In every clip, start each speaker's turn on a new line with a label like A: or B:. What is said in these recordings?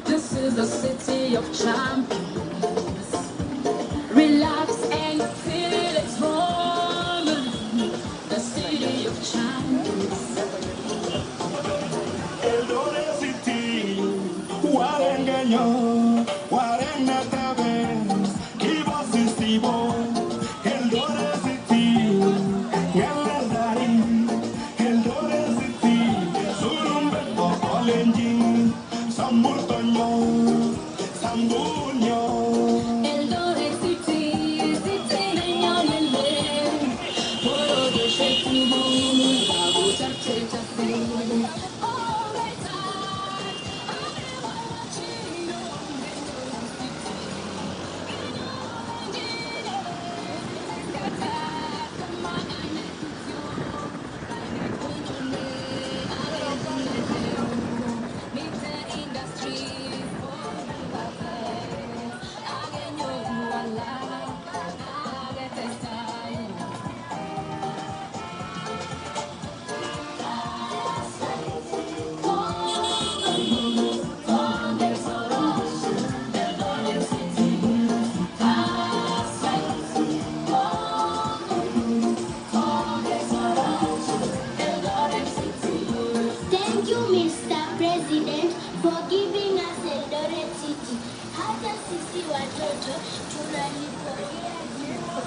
A: This is the city of champions. Relax and feel its moment. The city of champions. Eldoret city, Warengaño, Warena Tabes, Kibo Sistibo. Eldoret city, Galadari, Eldoret city, Surumbeto Olenjin, Samurtoño, Sambuño. Eldoret city, city Nyolele, Poro de Shetumu, Babu Chache Chache.
B: Thank you, Mr. President, for giving us Eldoret City. Hata sisi watoto tunalipokea jina.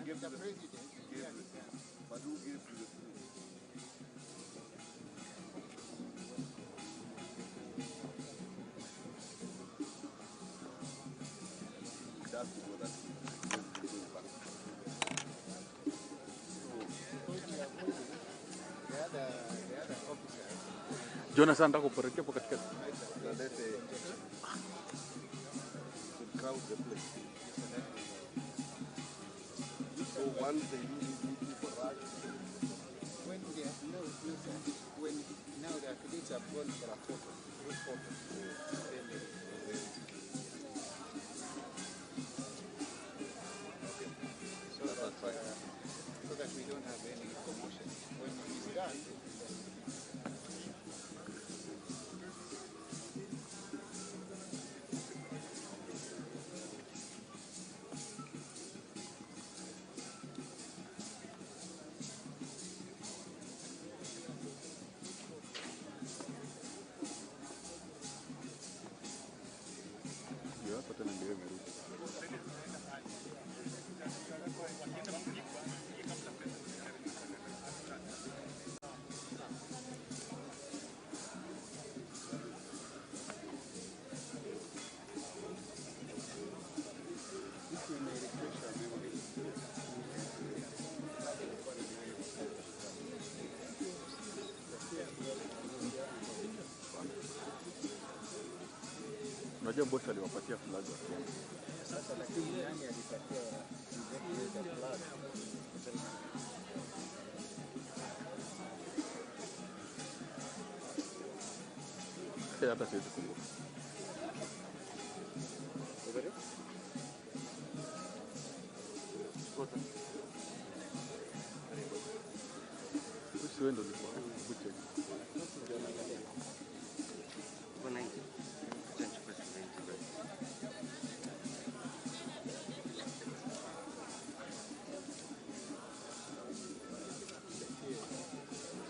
C: Give the president. But who gives to the president? That's what that the other officers.
D: Jonathan ndakupelekea hapo katikati.
C: Now let the crowd the place. So once they use it for right.
E: When they are, no, sir. When now the athletes have gone for a photo, group photo, then they so that we don't have any commotion. When it's done,
D: Ndio hapo tena ndio imerudi. Unajua boss aliwapatia flag wa Kenya.
E: sasa lakini nani alipatia executive flag?
D: Hata siwezi kumbuka. Usiwe ndo ulikuwa buche.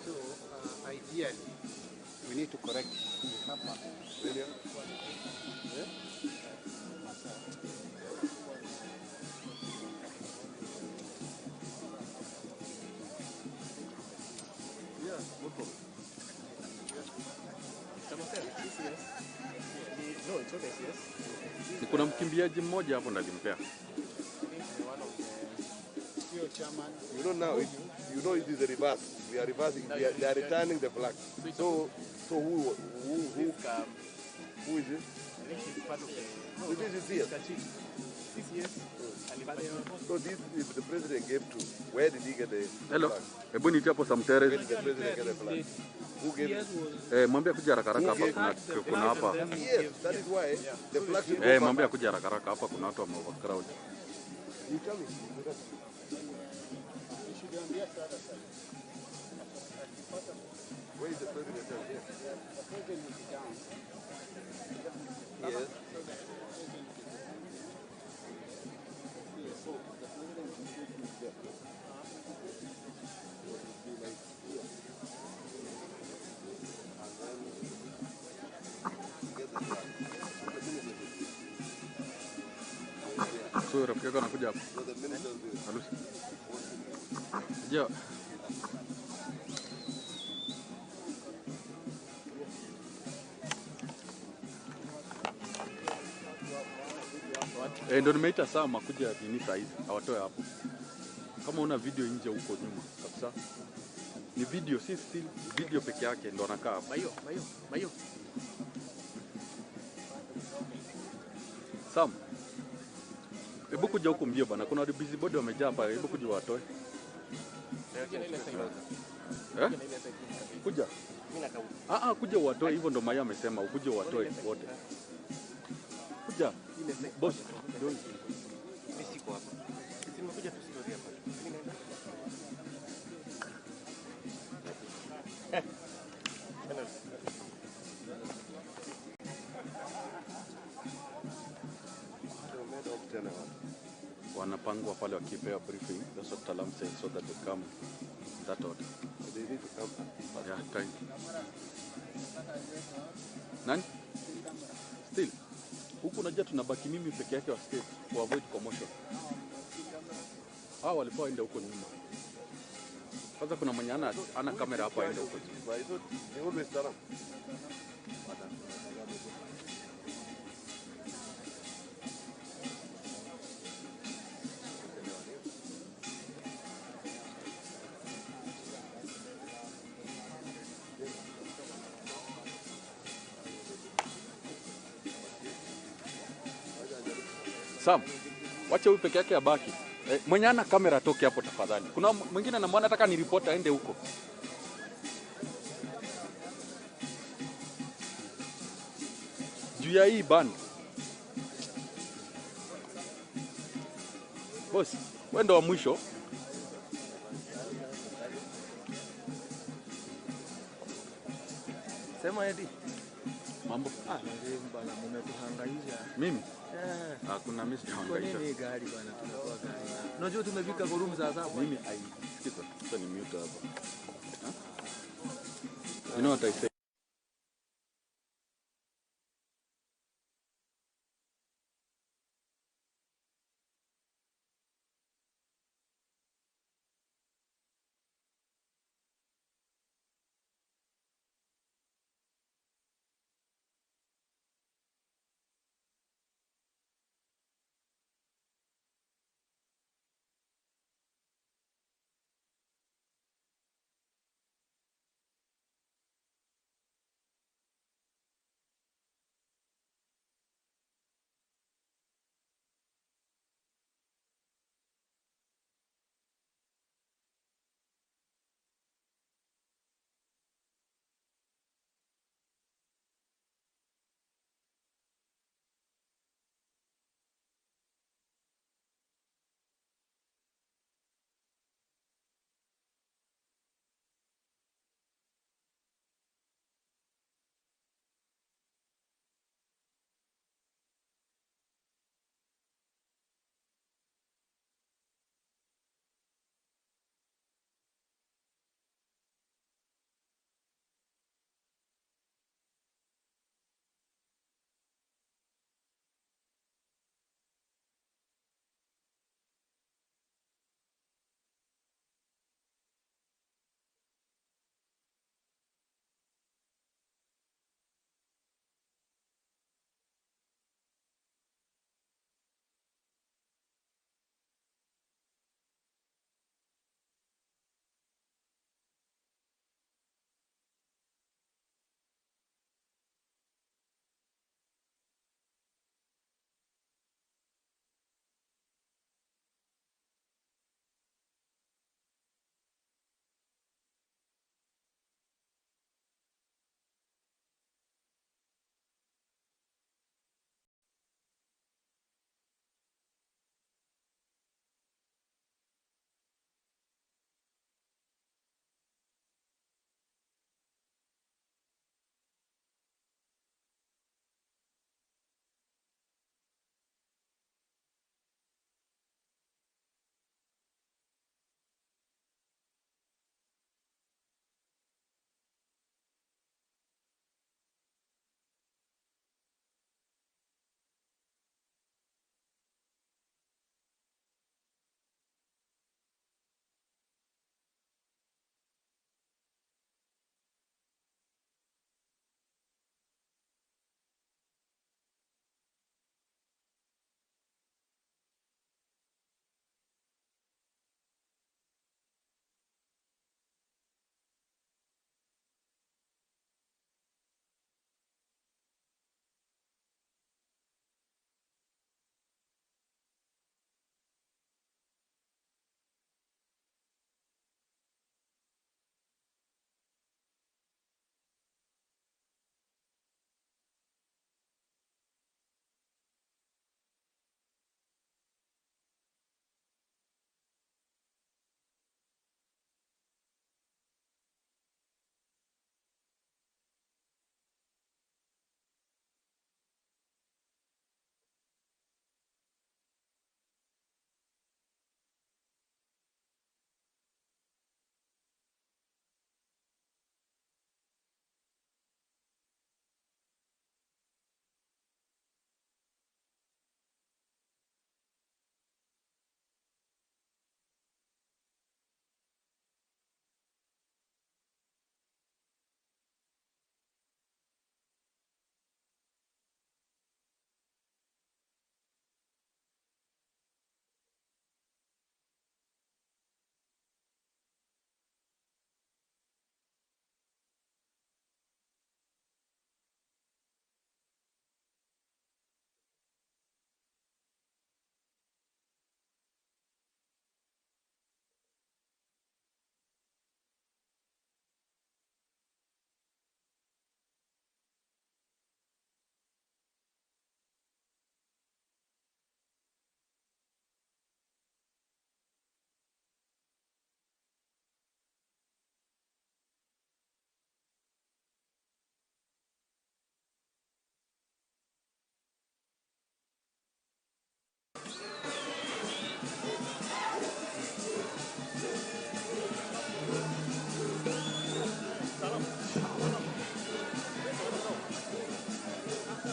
E: So ideally, we need to correct hapa.
C: Really?
D: Yeah, huko.
E: No, it's okay, yes.
D: Kuna mkimbiaji mmoja hapo ndalimpea.
E: Chairman.
C: You know now, it is the reverse. We are reversing. They are returning the flag. So who is it?
E: I think he's part of the...
C: So this is here.
E: CCS.
C: So this is the president gave to. Where did he get the
D: Hello.
C: flag?
D: Hebu nitie hapo Samteres.
C: Where did the president get the flag? Who gave it?
D: Mwambie kuja haraka haraka hapa kuna hapa.
C: Yes, that is why the flag should
D: Mwambie kuja haraka haraka hapa kuna watu wame overcrowd.
C: You tell me. Where is the president? Here.
E: The president will be down.
C: Yes.
D: huyo rafiki yako anakuja hapa.
C: So the ministers do.
D: Harusi. Je, ndio nimeita Sam akuja nini saa hizi awatoe hapo. Kama una video nje huko nyuma kabisa. Ni video, si still video peke yake ndo anakaa hapo. Mayo. Sam. Hebu kuja huko mbio bana. Kuna busy body wamejaa hapa. Hebu kuja watoe. Eh? Kuja. Kuja watoe hivyo ndo Maya amesema ukuje watoe wote. Kuja. Boss. Ndio.
F: Mimi siko hapa. Nimekuja tu story hapa.
D: Wanapangwa pale wakipewa briefing. That's what Talam said, so that they come that order.
C: They need to come.
D: Yeah, time. Nani? Still. Huku unajua tunabaki mimi peke yake wa state to avoid commotion. Hao walikuwa waende huko nyuma. Kwanza kuna mwenye ana kamera hapa aende huko nyuma.
C: But they always tell them.
D: Sam, wacha huyu peke yake abaki. Mwenye ana kamera toke hapo tafadhali. Kuna mwingine anamwona nataka ni reporter aende huko. Juu ya hii band. Boss, wewe ndo wa mwisho.
F: Sema eti.
D: Mambo.
F: Ndio bana mmetuhangaisha.
D: Mimi? Hakuna mimi sijahangaisha.
F: Kwa nini gari bana tunakuwa gari? Unajua tumefika kwa room saa 7.
D: Mimi sikiza. Sasa ni mute hapa. You know what I say?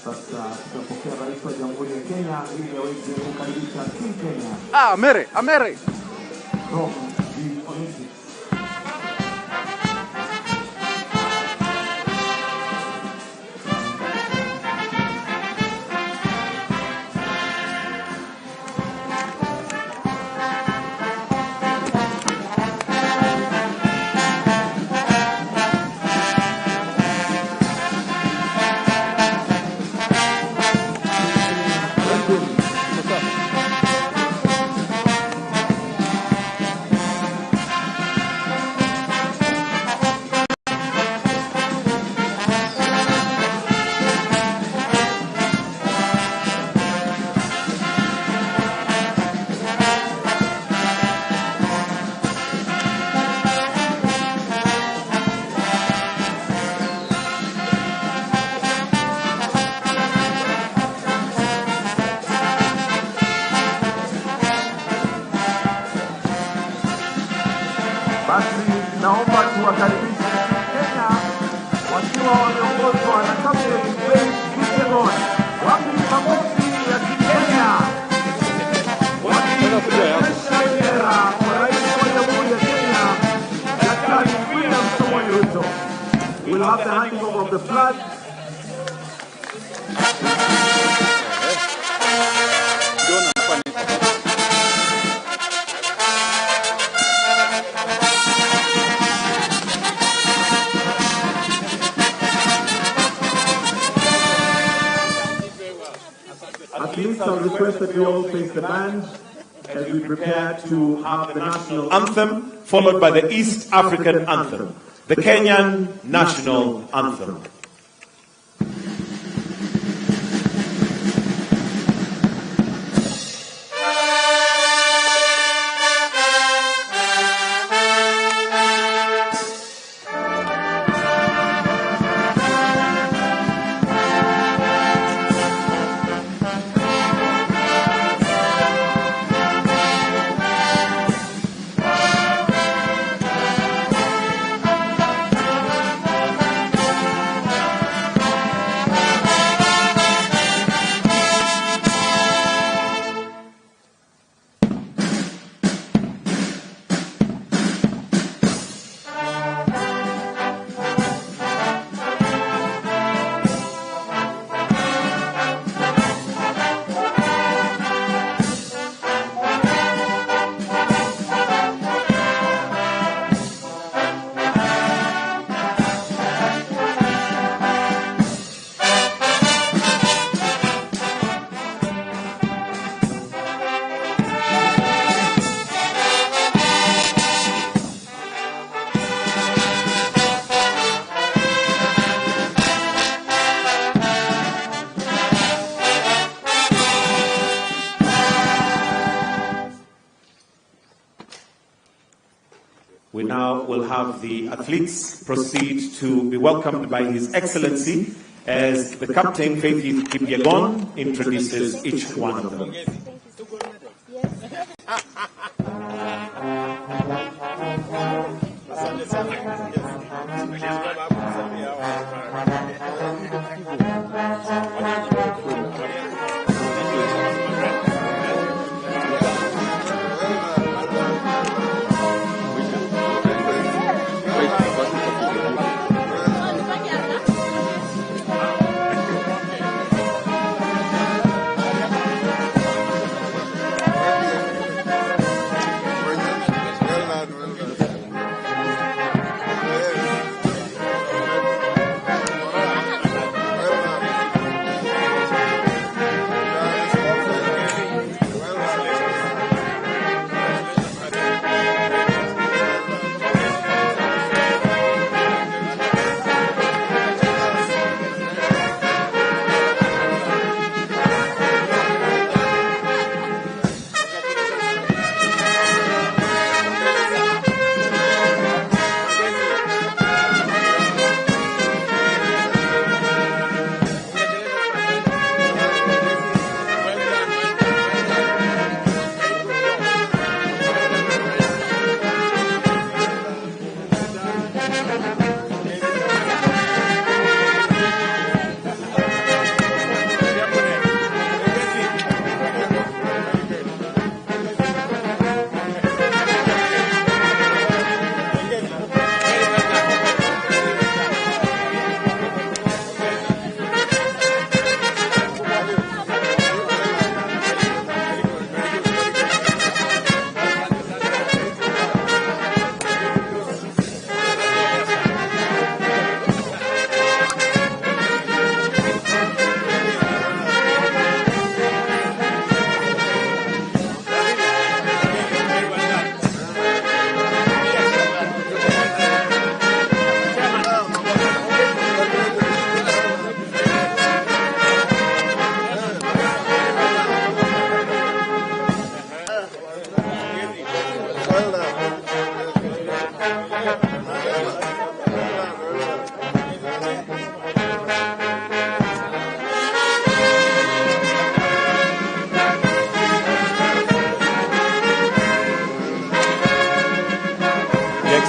G: Sasa tutapokea rais wa Jamhuri ya Kenya ili aweze kukaribisha timu Kenya.
D: Amere.
G: From the Olympics. Basi naomba tuwakaribishe Kenya wakiwa wameongozwa na Captain Ruto. Wapi makofi ya Kenya? Wakionyesha bendera kwa rais wa Jamhuri ya Kenya, Daktari William Samoei Ruto. We'll have the handing over of the flag. Athletes are requested to all face the band as we prepare to have the national
H: anthem, followed by the East African anthem, the Kenyan national anthem. We now will have the athletes proceed to be welcomed by His Excellency as the Captain Faith Kipyegon introduces each one of them.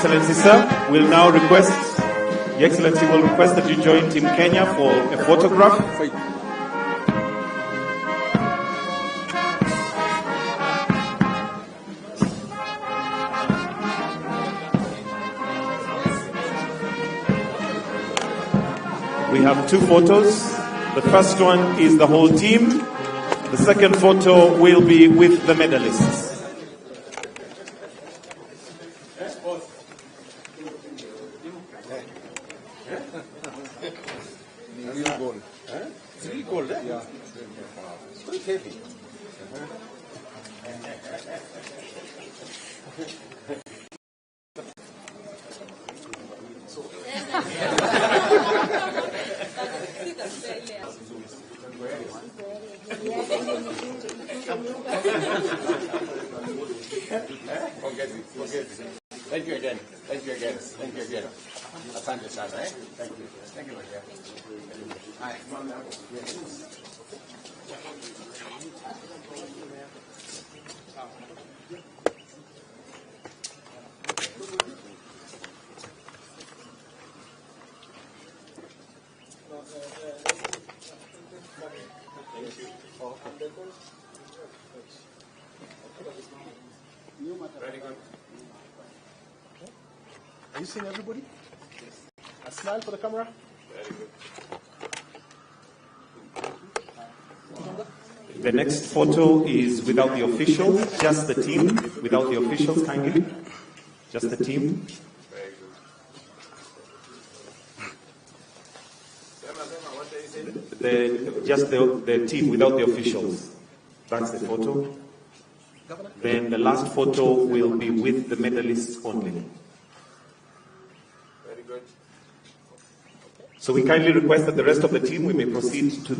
H: Excellency, sir. We'll now request, Your Excellency will request that you join Team Kenya for a photograph. We have two photos. The first one is the whole team. The second photo will be with the medalists.
E: It's really cold, eh? Yeah. It's quite heavy. Forget it. Thank you again. Asante sana, eh? Thank you, my dear. Hi. Very good.
G: Are you seeing everybody? A smile for the camera.
E: Very good.
H: The next photo is without the officials, just the team, without the officials, kindly. Just the team.
E: Very good.
H: Just the team without the officials. That's the photo. Then the last photo will be with the medalists only.
E: Very good.
H: So we kindly request that the rest of the team, we may proceed to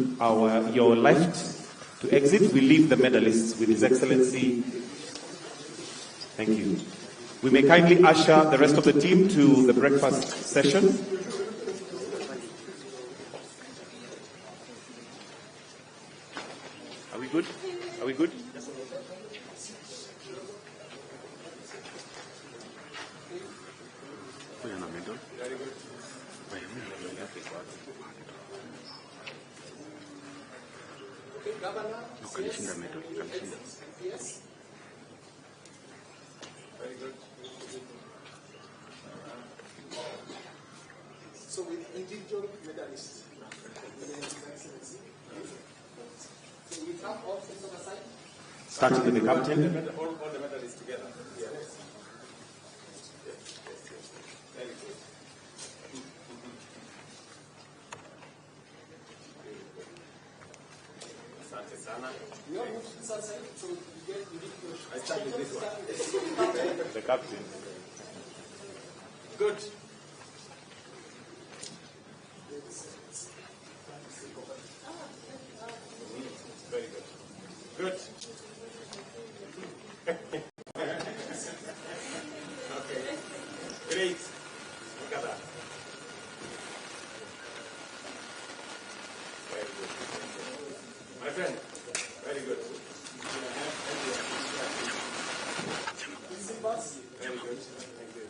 H: your left to exit. We leave the medalists with His Excellency. Thank you. We may kindly usher the rest of the team to the breakfast session. Are we good? Are we good?
E: Very good.
G: So with individual medalists. So we have all things on the side.
H: Starting with the captain.
E: All the medalists together. Yes. Very good. Asante sana.
G: We all move to this side, so we get individual.
E: I start with this one.
H: The captain.
E: Good. Very good. Good. Okay. Great. Look at that. Very good. My friend, very good. Very good. Thank you.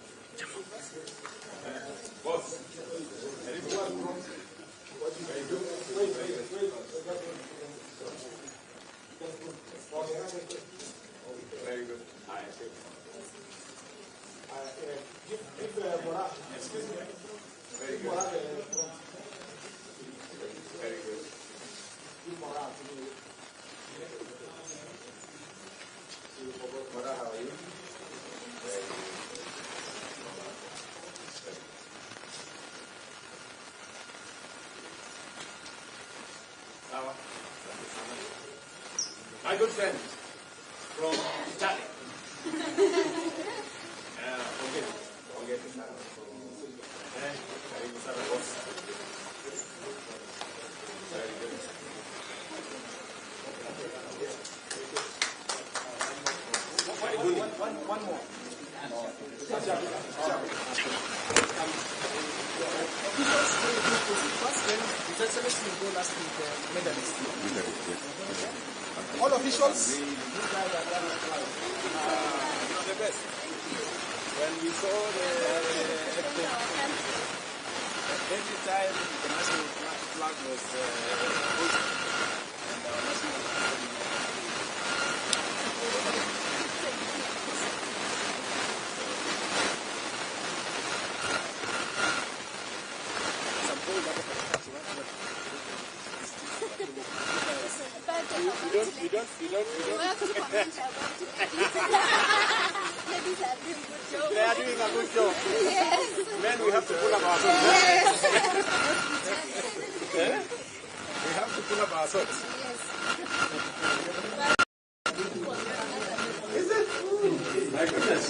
E: Boss. Very good. Very good. Very good. Excuse me. Very good. Very good. Mara, how are you? Very good. My good friend from Italy. Forget it. Very good. One more.
G: His Excellency will go last with the medalist. All officials.
E: You're the best. when we saw every time the national flag was hoisted, and our national you don't. They are doing a good job.
I: Yes.
E: Then we have to pull up our socks. Yes. We have to pull up our socks. Is it? My goodness.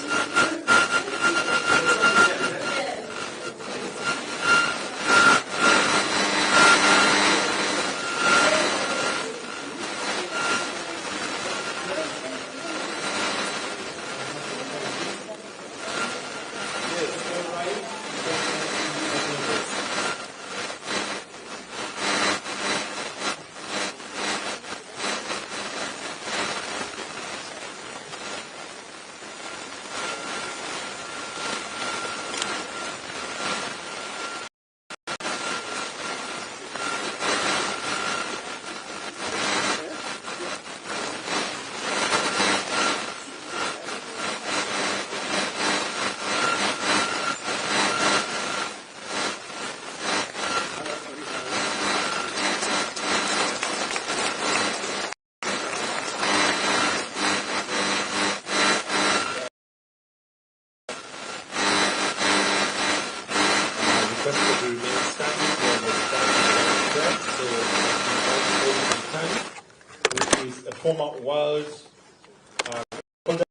H: Which is a former world women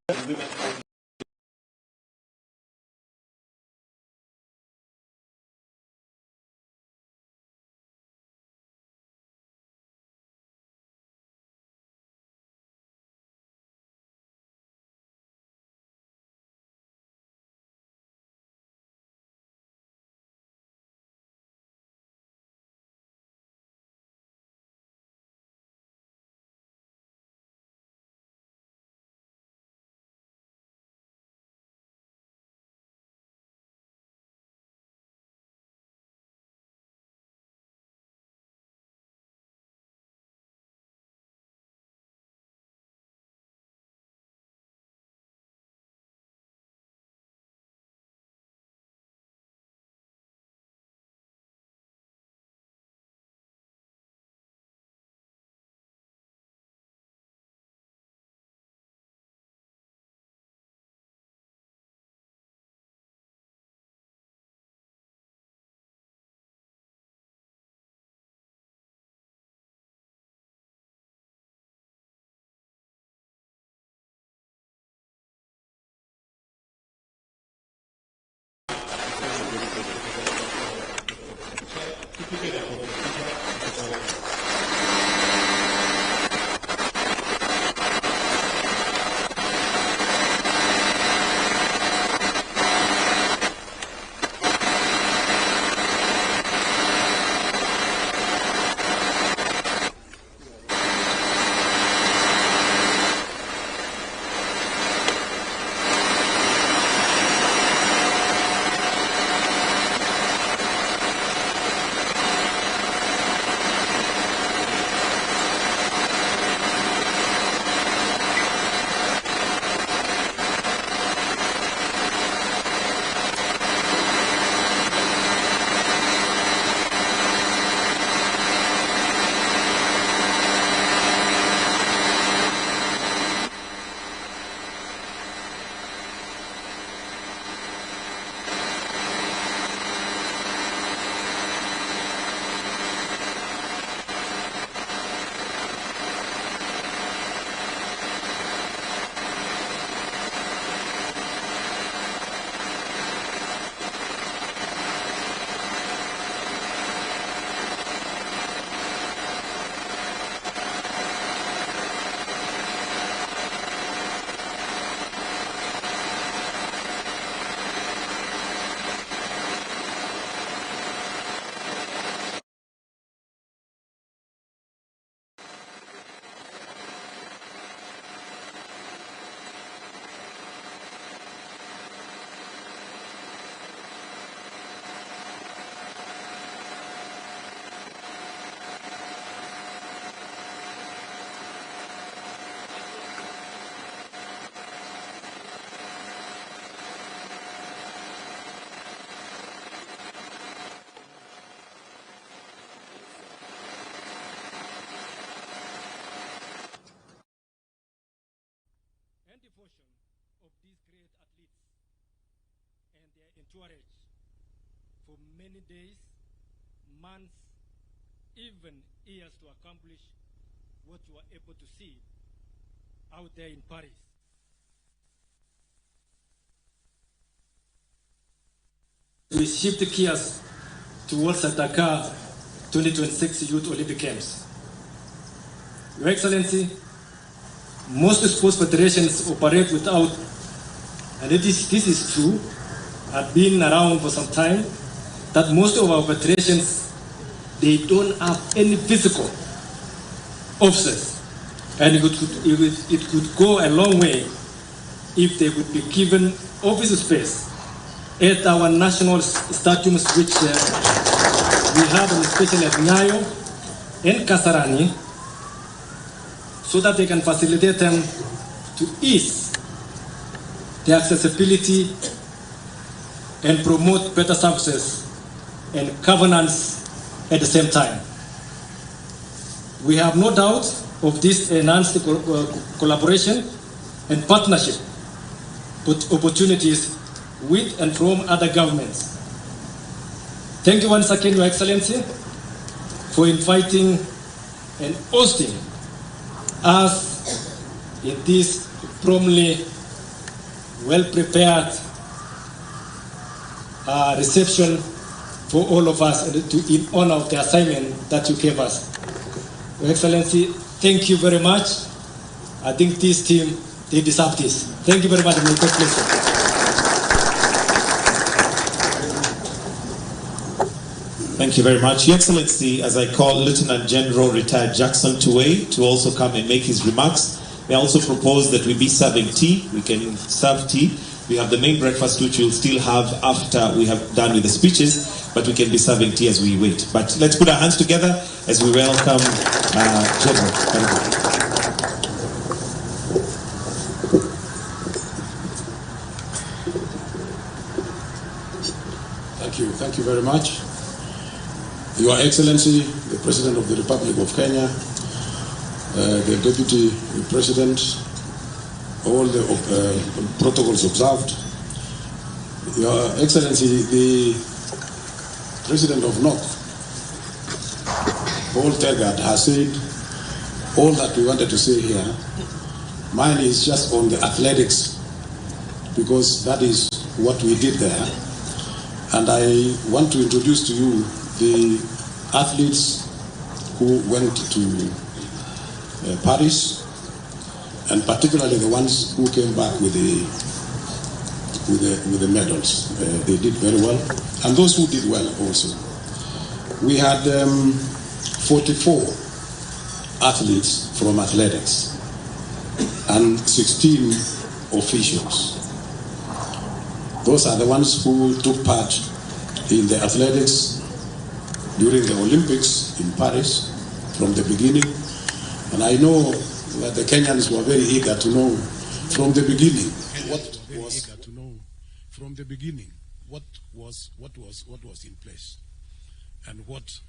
I: devotion of these great athletes and their entourage for many days, months, even years to accomplish what you are able to see out there in Paris. We shift gears towards the Dakar 2026 Youth Olympic Games. Your Excellency, most sports federations operate without, and this is true, I've been around for some time, that most of our federations, they don't have any physical officers. And it could go a long way if they would be given office space at our national stadiums, which we have, especially at Nyayo and Kasarani, so that they can facilitate them to ease the accessibility and promote better services and governance at the same time. We have no doubt of this enhanced collaboration and partnership opportunities with and from other governments. Thank you once again, Your Excellency, for inviting and hosting us in this promptly well-prepared reception for all of us in honor of the assignment that you gave us. Your Excellency, thank you very much. I think this team, they deserve this. Thank you very much. May God bless you.
H: Thank you very much. Your Excellency, as I call Lieutenant General Retired Jackson Tuwei to also come and make his remarks. May I also propose that we be serving tea. We can serve tea. We have the main breakfast, which we'll still have after we have done with the speeches, but we can be serving tea as we wait. But let's put our hands together as we welcome General.
J: Thank you very much. Your Excellency, the President of the Republic of Kenya, the Deputy President, all the protocols observed. Your Excellency, the President of North, Paul Tegard, has said all that we wanted to say here. Mine is just on the athletics, because that is what we did there. And I want to introduce to you the athletes who went to Paris, and particularly the ones who came back with the medals. They did very well, and those who did well also. We had 44 athletes from athletics and 16 officials. Those are the ones who took part in the athletics during the Olympics in Paris from the beginning. And I know that the Kenyans were very eager to know from the beginning what was in place and what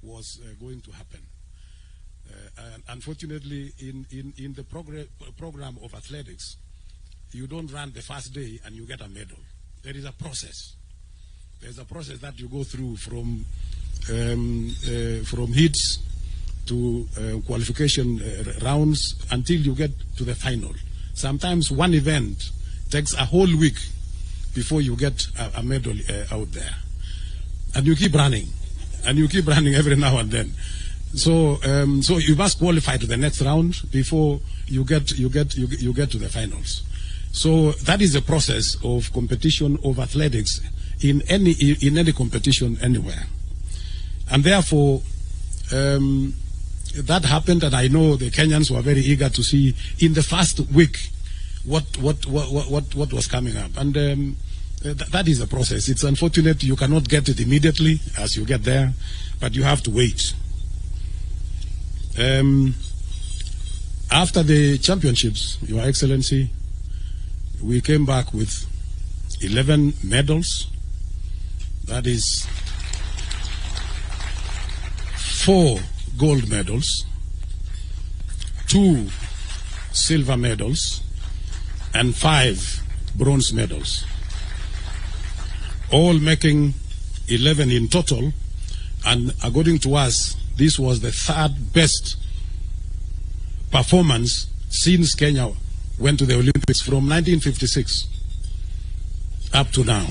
J: was going to happen. And unfortunately, in the program of athletics, you don't run the first day and you get a medal. There is a process. There's a process that you go through from heats to qualification rounds until you get to the final. Sometimes one event takes a whole week before you get a medal out there. And you keep running. And you keep running every now and then. So you must qualify to the next round before you get to the finals. So that is the process of competition of athletics in any competition anywhere. And therefore, that happened, and I know the Kenyans were very eager to see in the first week what was coming up. And that is a process. It's unfortunate you cannot get it immediately as you get there, but you have to wait. After the championships, Your Excellency, we came back with 11 medals. That is 4 gold medals, 2 silver medals, and 5 bronze medals, all making 11 in total. And according to us, this was the 3rd best performance since Kenya went to the Olympics from 1956 up to now.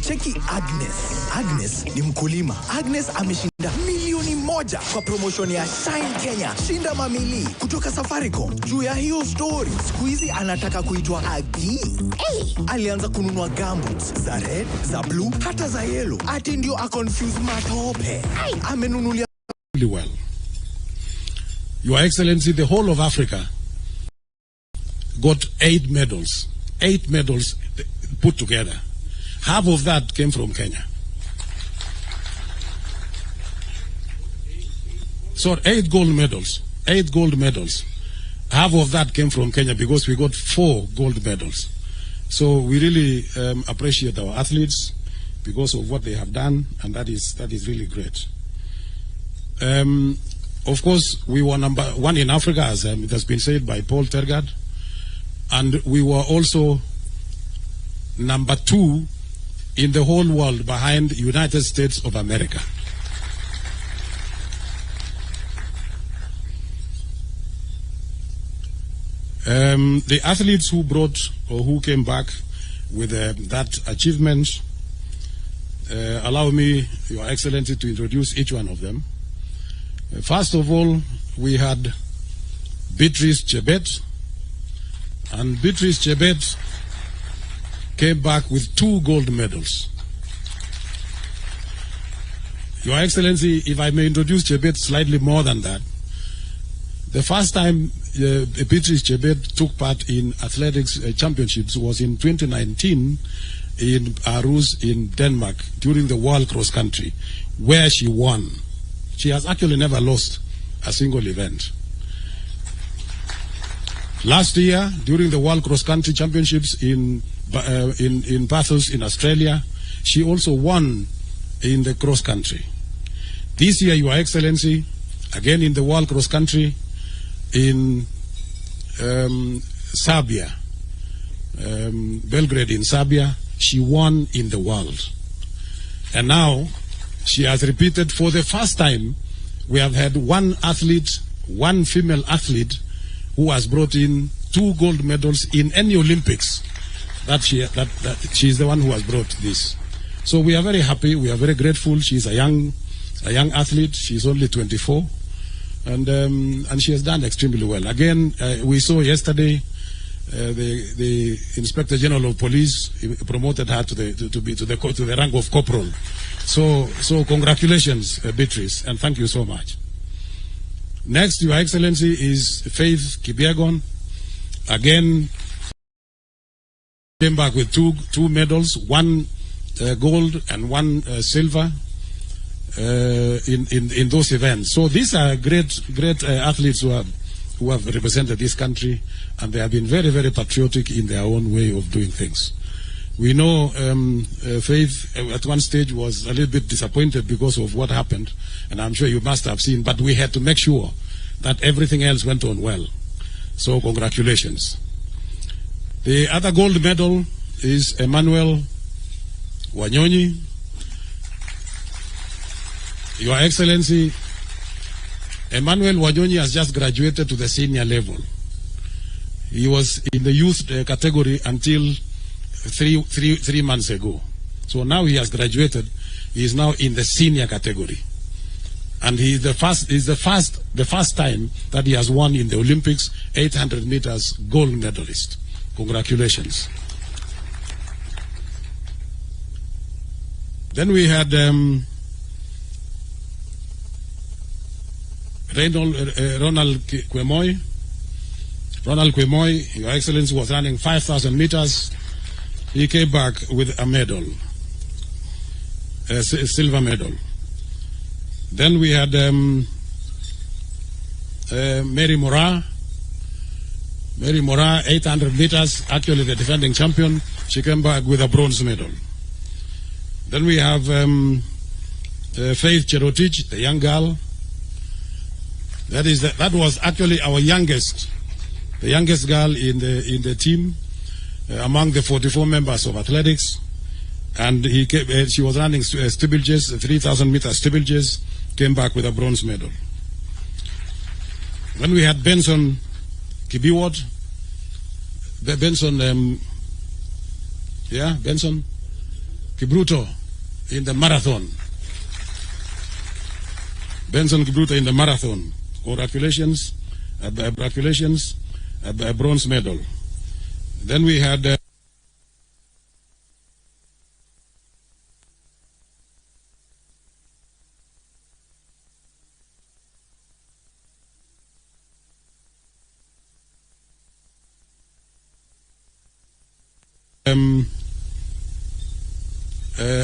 K: Cheki Agnes ni mkulima. Agnes ameshinda milioni 1 kwa promotion ya Shine Kenya. Shinda mamili kutoka Safaricom. Juu ya hiyo story, siku hizi anataka kuitwa Agi. Alianza kununua gumboots za red, za blue, hata za yellow. Ati ndio a-confuse matope. Amenunulia
J: really well. Your Excellency, the whole of Africa got 8 medals. 8 medals put together. Half of that came from Kenya. So 8 gold medals. 8 gold medals. Half of that came from Kenya because we got 4 gold medals. So we really appreciate our athletes because of what they have done, and that is really great. Of course, we were number 1 in Africa, as it has been said by Paul Tergard, and we were also number 2 in the whole world behind the United States of America. The athletes who brought or who came back with that achievement, allow me, Your Excellency, to introduce each one of them. First of all, we had Beatrice Chebet, and Beatrice Chebet came back with 2 gold medals. Your Excellency, if I may introduce Chebet slightly more than that, the first time Beatrice Chebet took part in athletics championships was in 2019 in Aarhus in Denmark during the World Cross Country, where she won. She has actually never lost a single event. Last year, during the World Cross Country Championships in Bathurst in Australia, she also won in the cross country. This year, Your Excellency, again in the World Cross Country in Serbia, Belgrade in Serbia, she won in the world. And now she has repeated for the first time. We have had 1 athlete, 1 female athlete, who has brought in 2 gold medals in any Olympics. That she is the one who has brought this. So we are very happy. We are very grateful. She is a young athlete. She is only 24, and she has done extremely well. Again, we saw yesterday the Inspector General of Police promoted her to the rank of corporal. So congratulations, Beatrice, and thank you so much. Next, Your Excellency, is Faith Kipyegon. Again, came back with two medals, 1 gold and 1 silver in those events. So these are great athletes who have represented this country, and they have been very, very patriotic in their own way of doing things. We know Faith at one stage was a little bit disappointed because of what happened, and I'm sure you must have seen, but we had to make sure that everything else went on well. So congratulations. The other gold medal is Emmanuel Wanyonyi. Your Excellency, Emmanuel Wanyonyi has just graduated to the senior level. He was in the youth category until three months ago. So now he has graduated. He is now in the senior category, and he is the first time that he has won in the Olympics 800 meters gold medalist. Congratulations. Then we had Ronald Kwemoy. Ronald Kwemoy, Your Excellency, was running 5,000 meters. He came back with a medal, a silver medal. Then we had Mary Moraa. Mary Moraa, 800 meters, actually the defending champion. She came back with a bronze medal. Then we have Faith Cherotich, the young girl. That was actually our youngest the youngest girl in the team among the 44 members of athletics, and she was running steeplechase, 3,000 meter steeplechase, came back with a bronze medal. Then we had Benson Kibiwot, Benson Kibruto in the marathon. Benson Kibruto in the marathon. Congratulations, a bronze medal. Then we had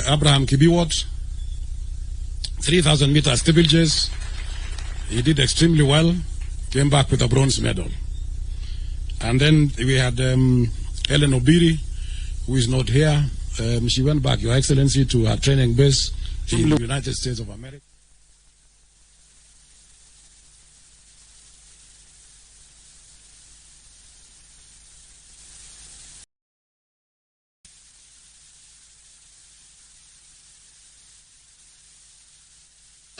J: Abraham Kibiwot, 3,000 meter steeplechase. He did extremely well, came back with a bronze medal. And then we had Helen Obiri, who is not here. She went back, Your Excellency, to her training base in the United States of America.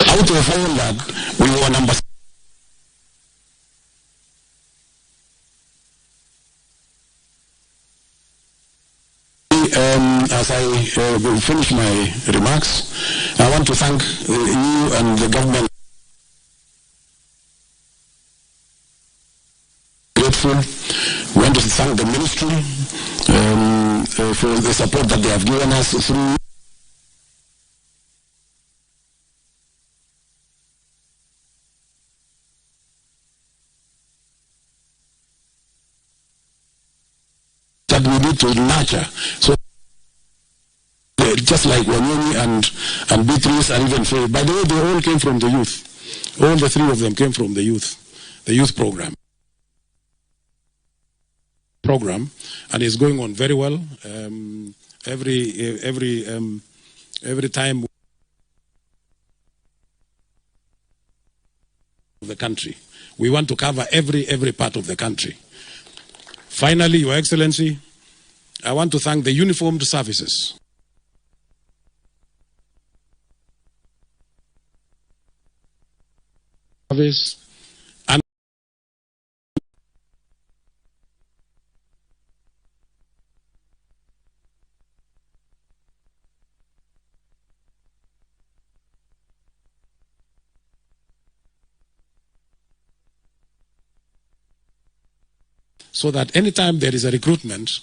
L: Out of all that, we were number as I will finish my remarks, I want to thank you and the government. Grateful. We want to thank the ministry for the support that they have given us through that we need to nurture. So just like Wanyoni and Beatrice and even Faye, by the way, they all came from the youth. All the three of them came from the youth program, and it's going on very well. Every time the country, we want to cover every part of the country. Finally, Your Excellency, I want to thank the uniformed services. And so that anytime there is a recruitment,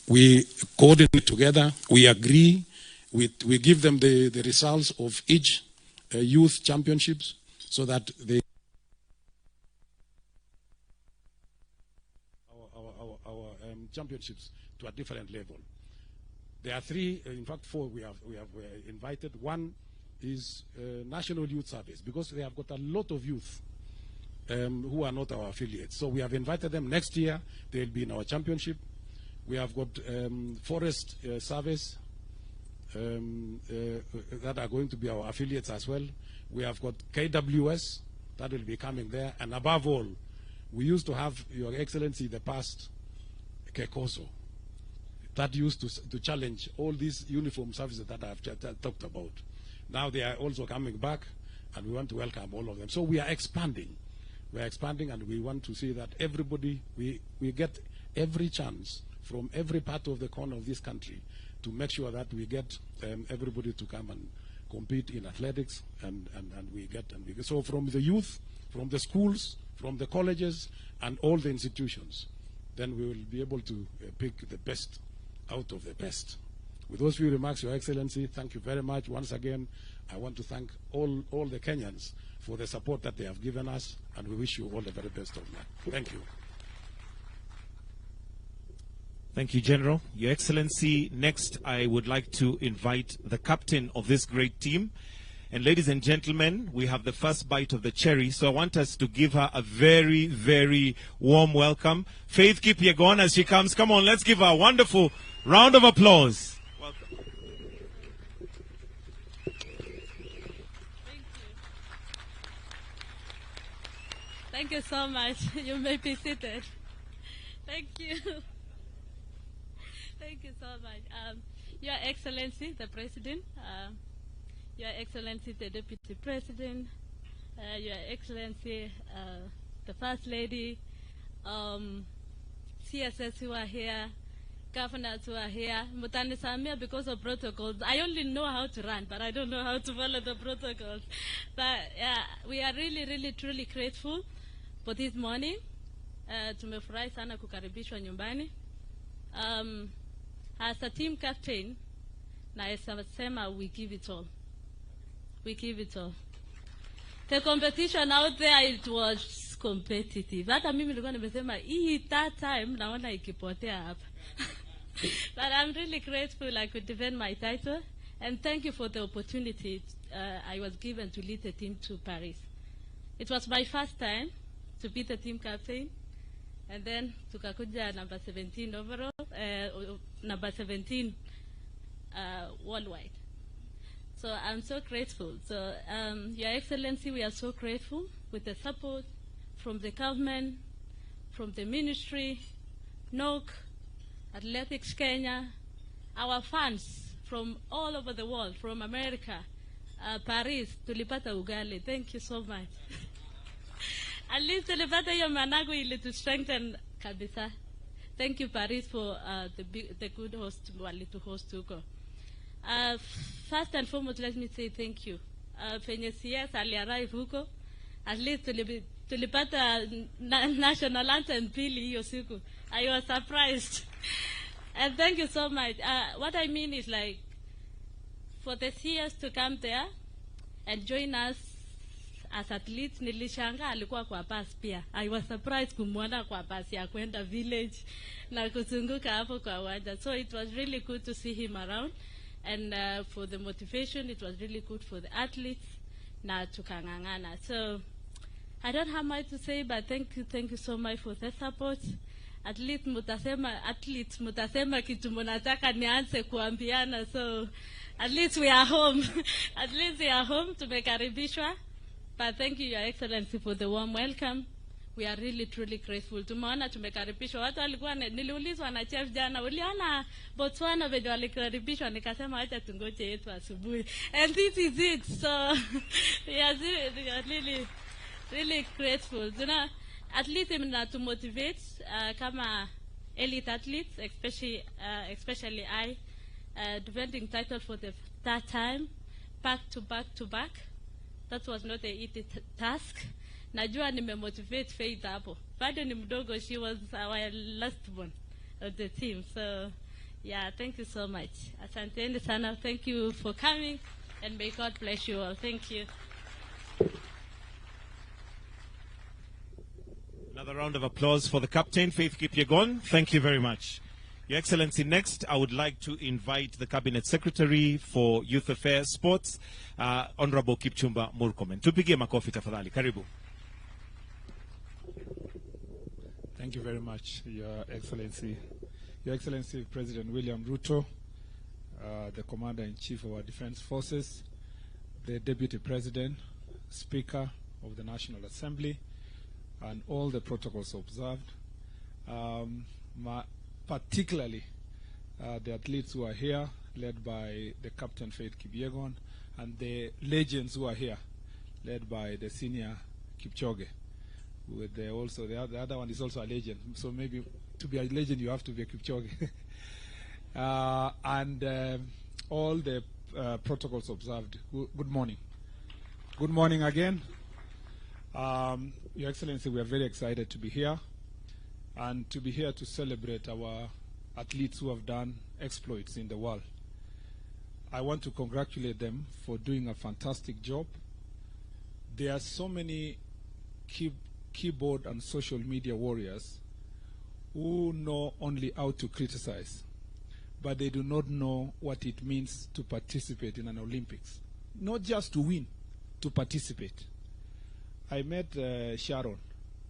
L: we coordinate together, we agree, we give them the results of each youth championships so that they our championships to a different level. There are three, in fact 4 we have invited. One is National Youth Service, because they have got a lot of youth who are not our affiliates. So we have invited them. Next year they'll be in our championship. We have got Forest Service that are going to be our affiliates as well. We have got KWS that will be coming there. And above all, we used to have, Your Excellency, in the past, Kekoso, that used to challenge all these uniform services that I have talked about. Now they are also coming back, and we want to welcome all of them. So we are expanding. We are expanding, and we want to see that everybody, we get every chance from every part of the corner of this country to make sure that we get everybody to come and compete in athletics, and we get. So from the youth, from the schools, from the colleges, and all the institutions, then we will be able to pick the best out of the best. With those few remarks, Your Excellency, thank you very much. Once again, I want to thank all the Kenyans for the support that they have given us, and we wish you all the very best of luck. Thank you.
H: Thank you, General. Your Excellency, next I would like to invite the captain of this great team. And ladies and gentlemen, we have the first bite of the cherry, so I want us to give her a very, very warm welcome. Faith Kipyegon, as she comes. Come on, let's give her a wonderful round of applause. Welcome.
M: Thank you so much. You may be seated. Thank you. Thank you so much. Your Excellency, the President, Your Excellency, the Deputy President, Your Excellency, the First Lady, CSS who are here, governors who are here, Mutanisamia, because of protocols. I only know how to run, but I don't know how to follow the protocols. But we are really, really, truly grateful for this morning. Tumefurahi sana kukaribishwa nyumbani. As a team captain, naesema we give it all. We give it all. The competition out there, it was competitive. Hata mimi nilikuwa nimesema hii that time naona ikipotea hapa. But I'm really grateful I could defend my title, and thank you for the opportunity I was given to lead the team to Paris. It was my first time to be the team captain, and then tukakuja number 17 overall, number 17 worldwide. So I'm so grateful. So Your Excellency, we are so grateful with the support from the government, from the ministry, NOC, Athletics Kenya, our fans from all over the world, from America, Paris, tulipata ugali. Thank you so much. At least tulipata hiyo managu ili to strengthen kabisa. Thank you, Paris, for the good host wali to host huko. First and foremost, let me say thank you. Penye CS aliarrive huko, at least tulipata national anthem pili hiyo siku. I was surprised. And thank you so much. What I mean is, like, for the CS to come there and join us as athletes, nilishanga alikuwa kwa bus pia. I was surprised kumwona kwa bus ya kwenda village na kuzunguka hapo kwa uwanja. So it was really good to see him around. And for the motivation, it was really good for the athletes na tukangangana. So I don't have much to say, but thank you so much for the support. At least mutasema kitu mnataka nianze kuambiana. So at least we are home. At least we are home, tumekaribishwa. But thank you, Your Excellency, for the warm welcome. We are really, truly grateful. Tumeona tumekaribishwa. Watu walikuwa niliulizwa na chef jana, uliona Botswana venye walikaribishwa, nikasema acha tungoje yetu asubuhi. And this is it. So we are really, really grateful. You know, at least to motivate kama elite athletes, especially I, defending title for the third time, back to back. That was not an easy task. Najua nimemotivate Faith hapo. Bado ni mdogo, she was our last one of the team. So yeah, thank you so much. Asanteni sana. Thank you for coming, and may God bless you all. Thank you.
H: Another round of applause for the captain, Faith Kipyegon. Thank you very much. Your Excellency, next I would like to invite the Cabinet Secretary for Youth Affairs Sports, Honorable Kipchumba Murkomen. Tupigie makofi tafadhali. Karibu.
N: Thank you very much, Your Excellency. Your Excellency, President William Ruto, the Commander-in-Chief of our Defense Forces, the Deputy President, Speaker of the National Assembly, and all the protocols observed, particularly the athletes who are here, led by the Captain Faith Kipyegon, and the legends who are here, led by the senior Kipchoge. With the other one is also a legend. So maybe to be a legend, you have to be a Kipchoge. And all the protocols observed. Good morning. Good morning again. Your Excellency, we are very excited to be here and to be here to celebrate our athletes who have done exploits in the world. I want to congratulate them for doing a fantastic job. There are so many keyboard and social media warriors who know only how to criticize, but they do not know what it means to participate in an Olympics. Not just to win, to participate. I met Sharon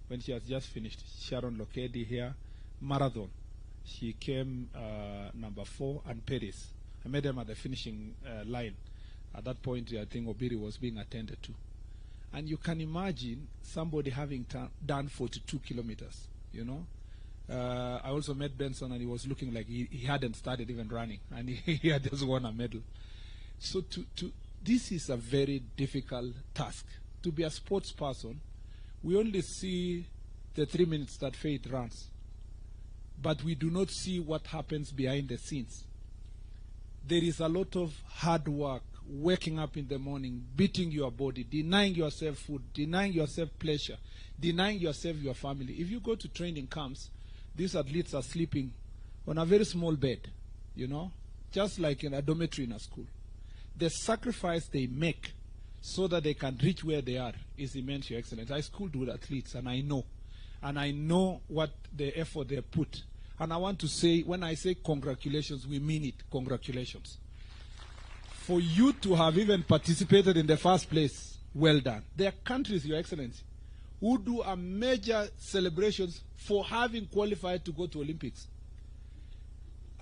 N: when she has just finished. Sharon Lokedi here, marathon. She came number 4, and Paris. I met them at the finishing line. At that point, I think Obiri was being attended to. And you can imagine somebody having done 42 kilometers, you know. I also met Benson, and he was looking like he hadn't started even running, and he had just won a medal. So this is a very difficult task. To be a sports person, we only see the 3 minutes that Faith runs, but we do not see what happens behind the scenes. There is a lot of hard work, waking up in the morning, beating your body, denying yourself food, denying yourself pleasure, denying yourself your family. If you go to training camps, these athletes are sleeping on a very small bed, you know, just like in a dormitory in a school. The sacrifice they make so that they can reach where they are is immense, Your Excellency. I schooled with athletes, and I know what the effort they put. And I want to say, when I say congratulations, we mean it. Congratulations. For you to have even participated in the first place, well done. There are countries, Your Excellency, who do a major celebrations for having qualified to go to Olympics.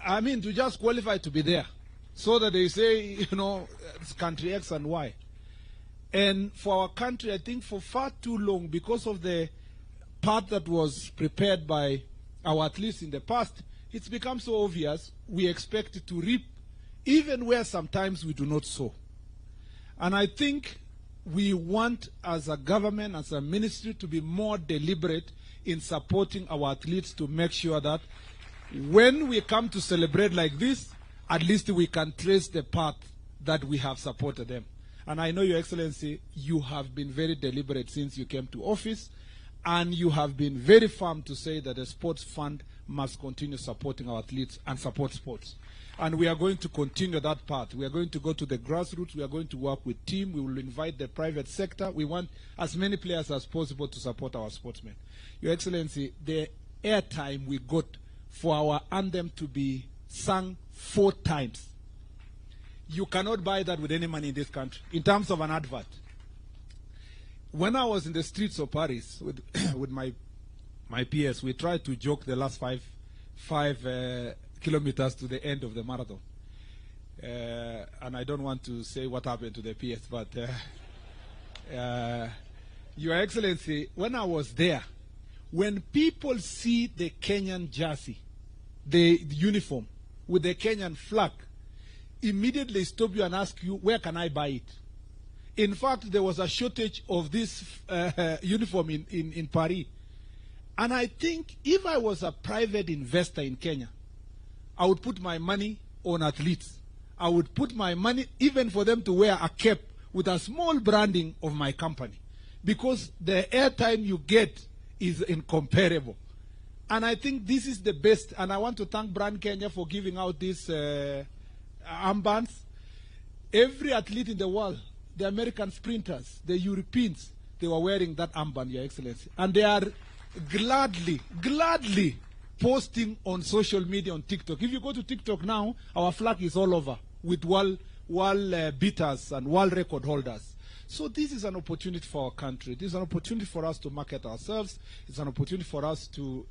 N: I mean, to just qualify to be there, so that they say, you know, it's country X and Y. And for our country, I think for far too long, because of the path that was prepared by our athletes in the past, it's become so obvious we expect to reap even where sometimes we do not sow. And I think we want, as a government, as a ministry, to be more deliberate in supporting our athletes to make sure that when we come to celebrate like this, at least we can trace the path that we have supported them. And I know, Your Excellency, you have been very deliberate since you came to office, and you have been very firm to say that the sports fund must continue supporting our athletes and support sports. And we are going to continue that path. We are going to go to the grassroots. We are going to work with team. We will invite the private sector. We want as many players as possible to support our sportsmen. Your Excellency, the airtime we got for our anthem to be sung 4 times, you cannot buy that with any money in this country, in terms of an advert. When I was in the streets of Paris with my peers, we tried to joke the last five kilometers to the end of the marathon. And I don't want to say what happened to the peers, but Your Excellency, when I was there, when people see the Kenyan jersey, the uniform with the Kenyan flag, immediately stop you and ask you, where can I buy it? In fact, there was a shortage of this uniform in Paris. And I think if I was a private investor in Kenya, I would put my money on athletes. I would put my money even for them to wear a cap with a small branding of my company. Because the airtime you get is incomparable. And I think this is the best. And I want to thank Brand Kenya for giving out these armbands. Every athlete in the world, the American sprinters, the Europeans, they were wearing that armband, Your Excellency. And they are gladly posting on social media, on TikTok. If you go to TikTok now, our flag is all over with world beaters and world record holders. So this is an opportunity for our country. This is an opportunity for us to market ourselves. It's an opportunity for us to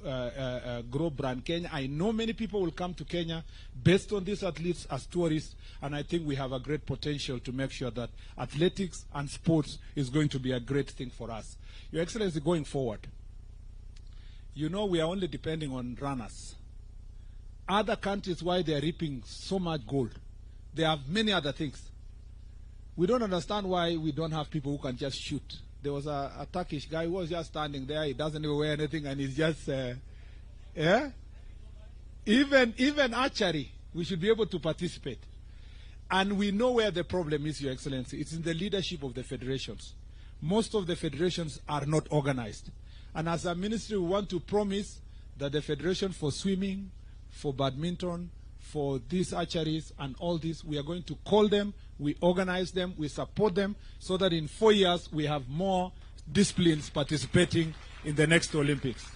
N: grow Brand Kenya. I know many people will come to Kenya based on these athletes as tourists, and I think we have a great potential to make sure that athletics and sports is going to be a great thing for us. Your Excellency, going forward, you know we are only depending on runners. Other countries, why they are reaping so much gold, they have many other things. We don't understand why we don't have people who can just shoot. There was a Turkish guy who was just standing there. He doesn't even wear anything, and he's just, yeah? Even archery, we should be able to participate. And we know where the problem is, Your Excellency. It's in the leadership of the federations. Most of the federations are not organized. And as a ministry, we want to promise that the federation for swimming, for badminton, for these archeries and all this, we are going to call them, we organize them, we support them, so that in 4 years we have more disciplines participating in the next Olympics.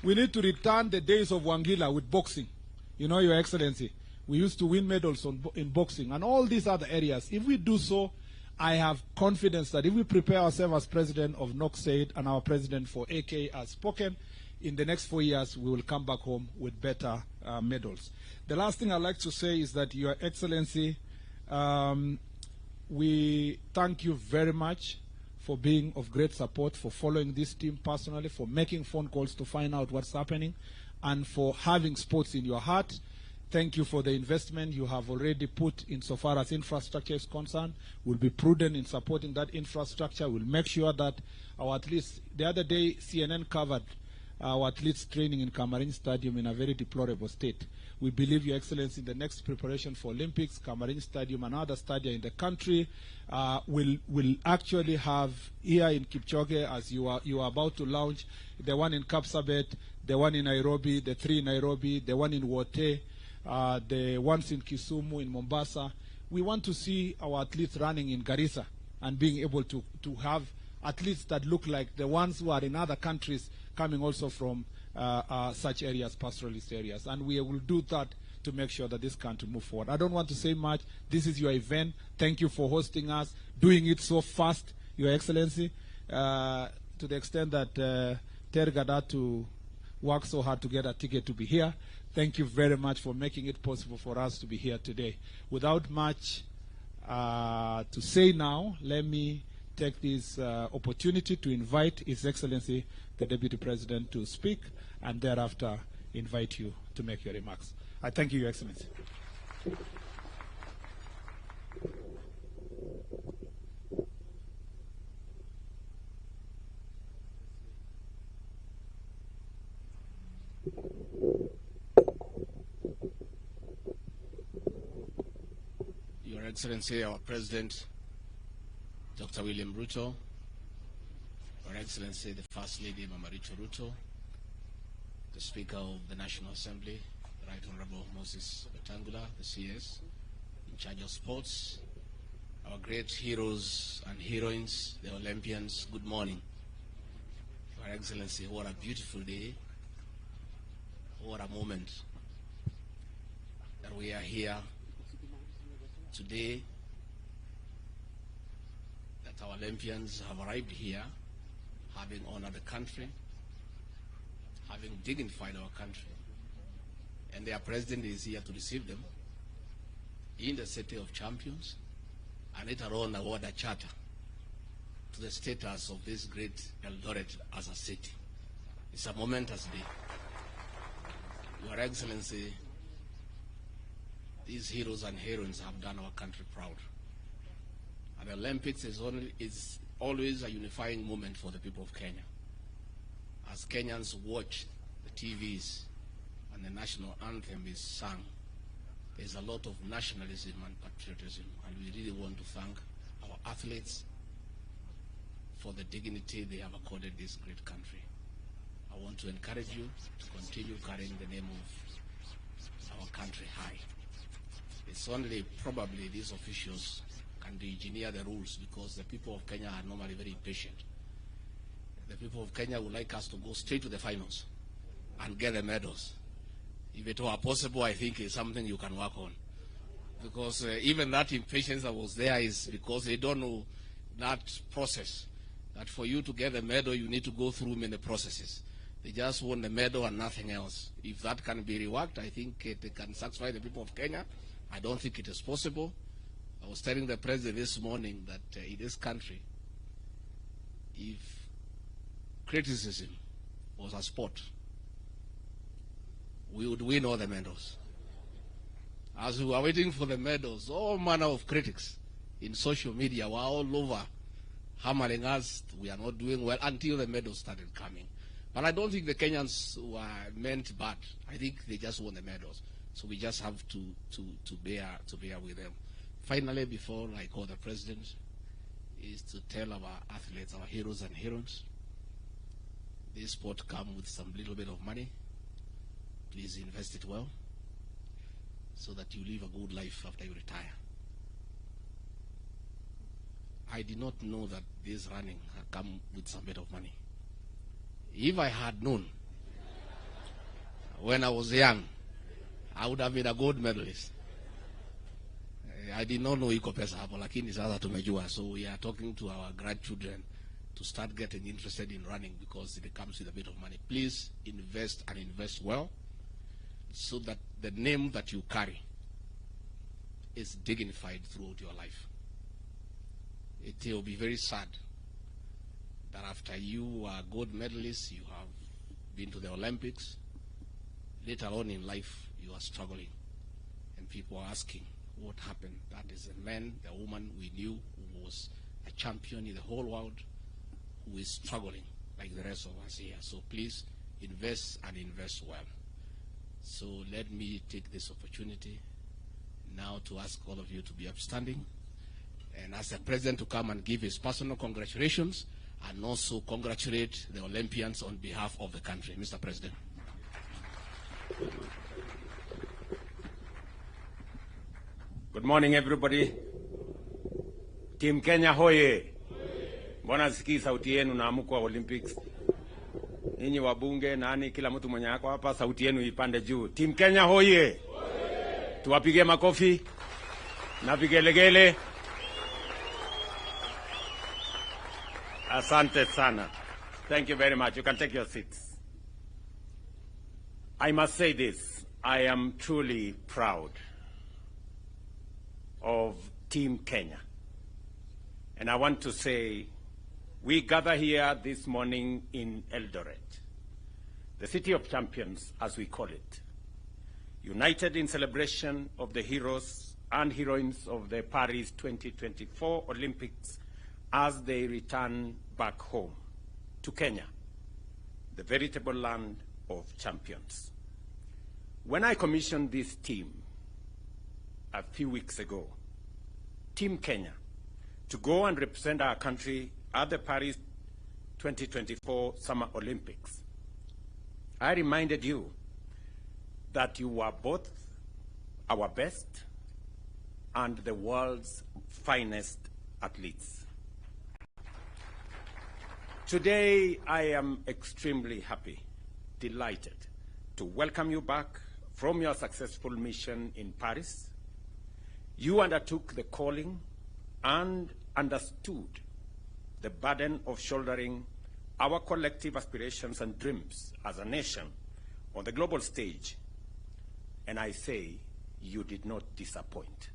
N: We need to return the days of Wangila with boxing. You know, Your Excellency, we used to win medals in boxing and all these other areas. If we do so, I have confidence that if we prepare ourselves as president of NOCSAID and our president for AK has spoken, in the next 4 years we will come back home with better medals. The last thing I'd like to say is that, Your Excellency, we thank you very much for being of great support, for following this team personally, for making phone calls to find out what's happening. and for having sports in your heart. Thank you for the investment you have already put insofar as infrastructure is concerned. We'll be prudent in supporting that infrastructure. We'll make sure that our athletes, the other day CNN covered our athletes training in Cameroon Stadium in a very deplorable state. We believe, Your Excellency, in the next preparation for Olympics, Cameroon Stadium and other stadia in the country will actually have here in Kipchoge, as you are about to launch, the one in Kapsabet, the one in Nairobi, the 3 in Nairobi, the one in Wote, the ones in Kisumu, in Mombasa. We want to see our athletes running in Garissa and being able to have athletes that look like the ones who are in other countries coming also from such areas, pastoralist areas. And we will do that to make sure that this country move forward. I don't want to say much. This is your event. Thank you for hosting us, doing it so fast, Your Excellency, to the extent that Tergad had to work so hard to get a ticket to be here. Thank you very much for making it possible for us to be here today. Without much to say now, let me take this opportunity to invite His Excellency, the Deputy President, to speak, and thereafter invite you to make your remarks. I thank you, Your Excellency.
O: Your Excellency, our President, Dr. William Ruto, Your Excellency, the First Lady, Mama Rachel Ruto, the Speaker of the National Assembly, the Right Honorable Moses Wetangula, the CS, in charge of sports, our great heroes and heroines, the Olympians, good morning. Your Excellency, what a beautiful day, what a moment that we are here today, that our Olympians have arrived here, having honored the country, having dignified our country, and their president is here to receive them in the city of champions, and later on award a charter to the status of this great Eldoret as a city. It's a momentous day. Your Excellency, these heroes and heroines have done our country proud. And the Olympics is always a unifying moment for the people of Kenya. As Kenyans watch the TVs and the national anthem is sung, there's a lot of nationalism and patriotism, and we really want to thank our athletes for the dignity they have accorded this great country. I want to encourage you to continue carrying the name of our country high. It's only probably these officials can engineer the rules, because the people of Kenya are normally very patient. The people of Kenya would like us to go straight to the finals and get the medals. If it were possible, I think it's something you can work on. Because even that impatience that was there is because they don't know that process. That for you to get a medal, you need to go through many processes. They just want the medal and nothing else. If that can be reworked, I think it can satisfy the people of Kenya. I don't think it is possible. I was telling the president this morning that in this country, if criticism was a sport, we would win all the medals. As we were waiting for the medals, all manner of critics in social media were all over hammering us. We are not doing well, until the medals started coming. But I don't think the Kenyans were meant bad. I think they just want the medals. So we just have to bear with them. Finally, before I call the president, is to tell our athletes, our heroes and heroines, this sport comes with some little bit of money. Please invest it well, so that you live a good life after you retire. I did not know that this running had come with some bit of money. If I had known when I was young, I would have been a gold medalist. I did not know iko pesa hapo, lakini sasa tumejua. So we are talking to our grandchildren to start getting interested in running, because it comes with a bit of money. Please invest, and invest well, so that the name that you carry is dignified throughout your life. It will be very sad that after you are gold medalists, you have been to the Olympics, later on in life, you are struggling. And people are asking, what happened? That is a man, the woman we knew who was a champion in the whole world, who is struggling like the rest of us here. So please invest and invest well. So let me take this opportunity now to ask all of you to be upstanding, and ask the President to come and give his personal congratulations and also congratulate the Olympians on behalf of the country. Mr. President.
P: Good morning, everybody. Team Kenya hoye. Mbona sikii sauti yenu na amko Olympics? Ninyi wabunge nani kila mtu mwenye yako hapa sauti yenu ipande juu. Team Kenya hoye. Tuwapige makofi na vigelegele. Asante sana. Thank you very much. You can take your seats. I must say this. I am truly proud of Team Kenya. And I want to say, we gather here this morning in Eldoret, the city of champions, as we call it, united in celebration of the heroes and heroines of the Paris 2024 Olympics as they return back home to Kenya, the veritable land of champions. When I commissioned this team a few weeks ago, Team Kenya, to go and represent our country at the Paris 2024 Summer Olympics, I reminded you that you were both our best and the world's finest athletes. Today, I am extremely happy, delighted to welcome you back from your successful mission in Paris. You undertook the calling and understood the burden of shouldering our collective aspirations and dreams as a nation on the global stage. And I say, you did not disappoint.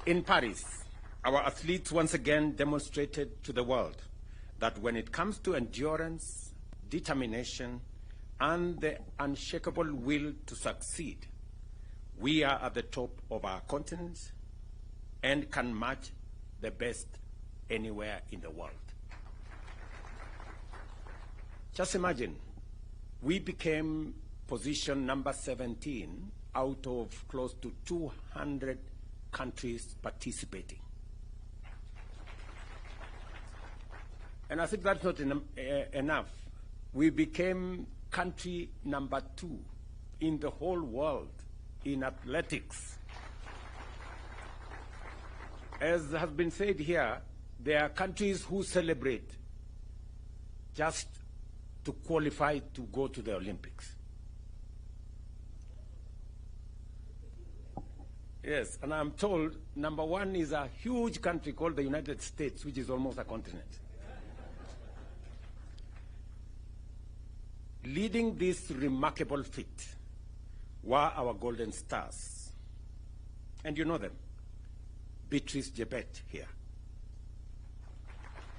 P: In Paris, our athletes once again demonstrated to the world that when it comes to endurance, determination, and the unshakable will to succeed, we are at the top of our continent and can match the best anywhere in the world. Just imagine, we became position number 17 out of close to 200 countries participating. And I think that's not enough. We became country number 2 in the whole world in athletics. As has been said here, there are countries who celebrate just to qualify to go to the Olympics. Yes, and I'm told number 1 is a huge country called the United States, which is almost a continent. Leading this remarkable feat were our golden stars. And you know them. Beatrice Jebet here.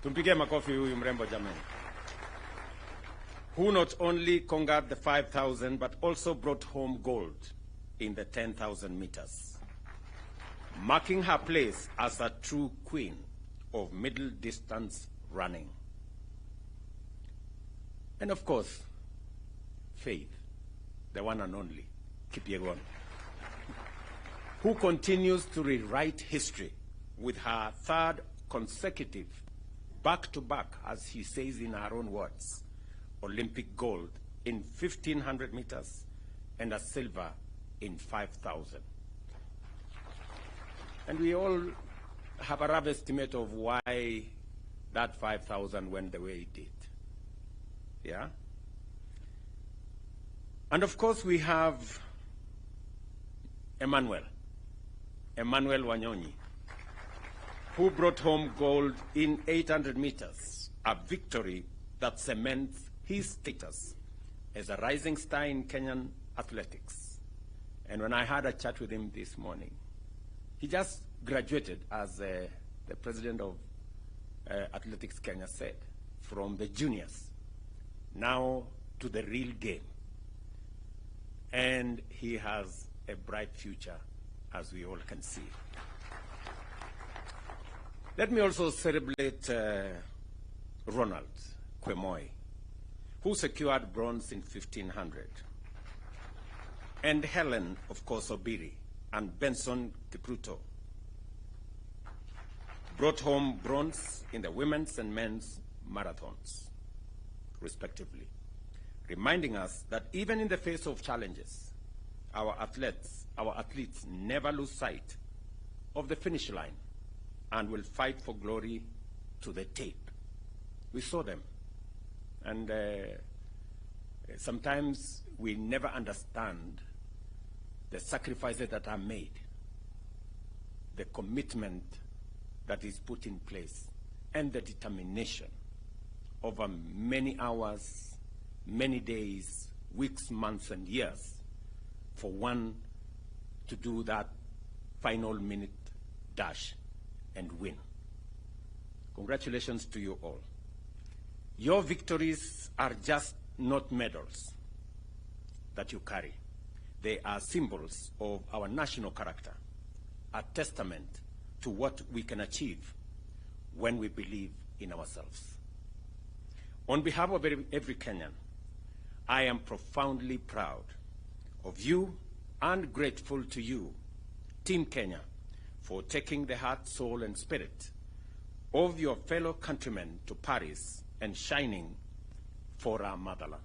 P: Tumpigie makofi huyu mrembo jamani. Who not only conquered the 5,000 but also brought home gold in the 10,000 meters, marking her place as a true queen of middle distance running. And of course, Faith, the one and only, Kipyegon, who continues to rewrite history with her 3rd consecutive back-to-back, as she says in her own words, Olympic gold in 1,500 meters and a silver in 5,000. And we all have a rough estimate of why that 5,000 went the way it did. Yeah? And of course we have Emmanuel Wanyonyi, who brought home gold in 800 meters, a victory that cements his status as a rising star in Kenyan athletics. And when I had a chat with him this morning, he just graduated, as the president of Athletics Kenya said, from the juniors, now to the real game, and he has a bright future, as we all can see. Let me also celebrate Ronald Kwemoy, who secured bronze in 1500, and Helen, of course, Obiri, and Benson Kipruto brought home bronze in the women's and men's marathons, respectively, reminding us that even in the face of challenges, our athletes never lose sight of the finish line and will fight for glory to the tape. We saw them, and sometimes we never understand the sacrifices that are made, the commitment that is put in place, and the determination over many hours, many days, weeks, months, and years for one to do that final minute dash and win. Congratulations to you all. Your victories are just not medals that you carry. They are symbols of our national character, a testament to what we can achieve when we believe in ourselves. On behalf of every Kenyan, I am profoundly proud of you and grateful to you, Team Kenya, for taking the heart, soul, and spirit of your fellow countrymen to Paris and shining for our motherland.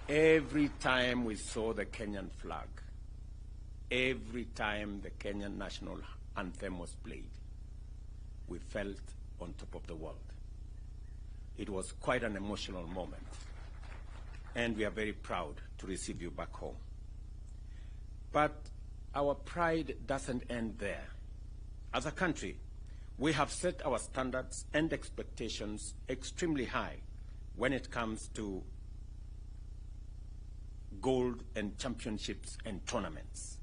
P: Every time we saw the Kenyan flag, every time the Kenyan national anthem was played, we felt on top of the world. It was quite an emotional moment, and we are very proud to receive you back home. But our pride doesn't end there. As a country, we have set our standards and expectations extremely high when it comes to gold and championships and tournaments.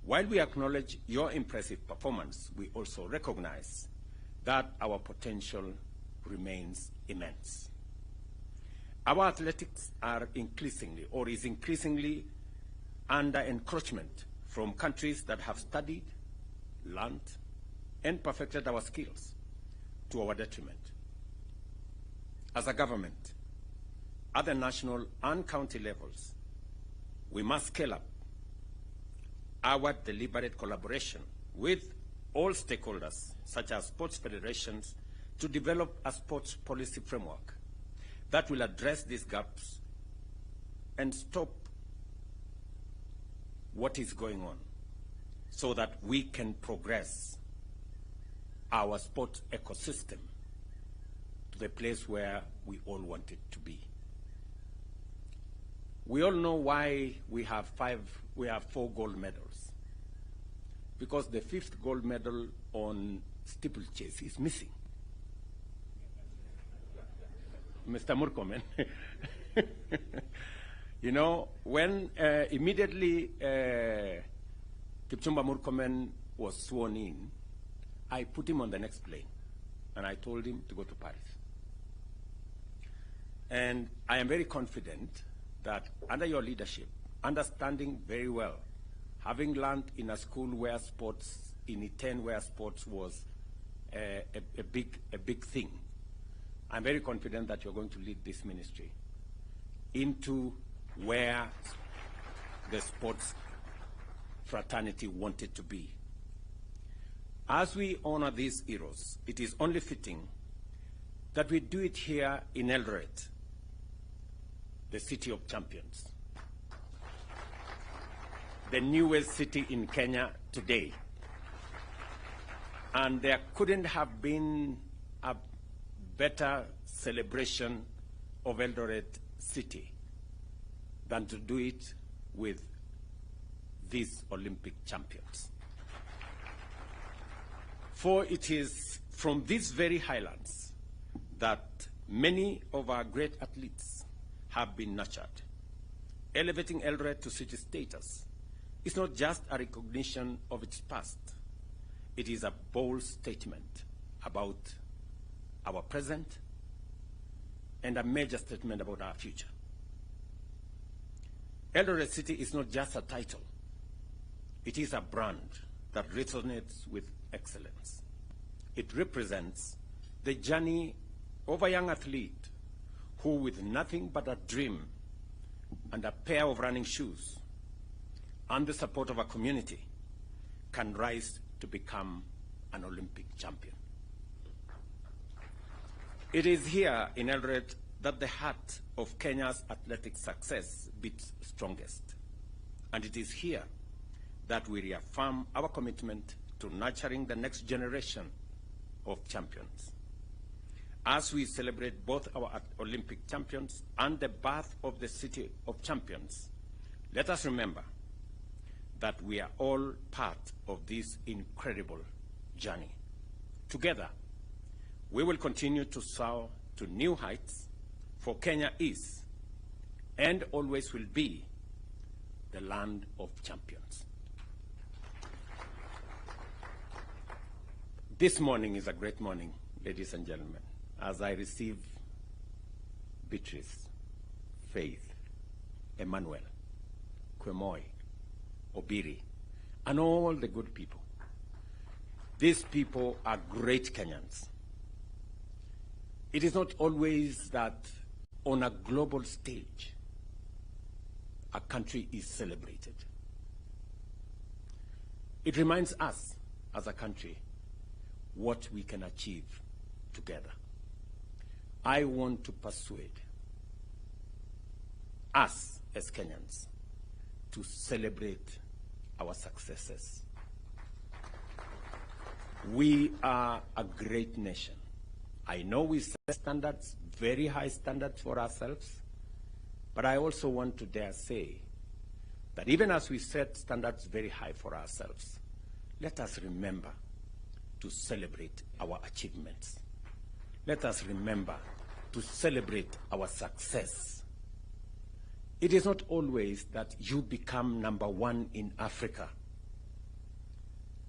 P: While we acknowledge your impressive performance, we also recognize that our potential remains immense. Our athletics are increasingly, or is increasingly, under encroachment from countries that have studied, learned, and perfected our skills to our detriment. As a government, at the national and county levels, we must scale up our deliberate collaboration with all stakeholders, such as sports federations, to develop a sports policy framework that will address these gaps and stop what is going on so that we can progress our sports ecosystem to the place where we all want it to be. We all know why we have 4 gold medals. Because the 5th gold medal on steeplechase is missing. Mr. Murkomen. You know, when immediately Kipchumba Murkomen was sworn in, I put him on the next plane, and I told him to go to Paris. And I am very confident that under your leadership, understanding very well, having learned in a school where sports, in Iten where sports was a big thing, I'm very confident that you're going to lead this ministry into where the sports fraternity wanted to be. As we honor these heroes, it is only fitting that we do it here in Eldoret, the city of champions, the newest city in Kenya today. And there couldn't have been a better celebration of Eldoret city than to do it with these Olympic champions. For it is from these very highlands that many of our great athletes have been nurtured. Elevating Eldoret to city status is not just a recognition of its past. It is a bold statement about our present and a major statement about our future. Eldoret City is not just a title. It is a brand that resonates with excellence. It represents the journey of a young athlete who, with nothing but a dream and a pair of running shoes and the support of a community, can rise to become an Olympic champion. It is here in Eldoret that the heart of Kenya's athletic success beats strongest. And it is here that we reaffirm our commitment to nurturing the next generation of champions. As we celebrate both our Olympic champions and the birth of the City of Champions, let us remember that we are all part of this incredible journey. Together, we will continue to soar to new heights, for Kenya is and always will be the land of champions. This morning is a great morning, ladies and gentlemen, as I receive Beatrice, Faith, Emmanuel, Kwemoy, Obiri, and all the good people. These people are great Kenyans. It is not always that on a global stage a country is celebrated. It reminds us as a country what we can achieve together. I want to persuade us as Kenyans to celebrate our successes. We are a great nation. I know we set standards, very high standards for ourselves, but I also want to dare say that even as we set standards very high for ourselves, let us remember to celebrate our achievements. Let us remember to celebrate our success. It is not always that you become number one in Africa.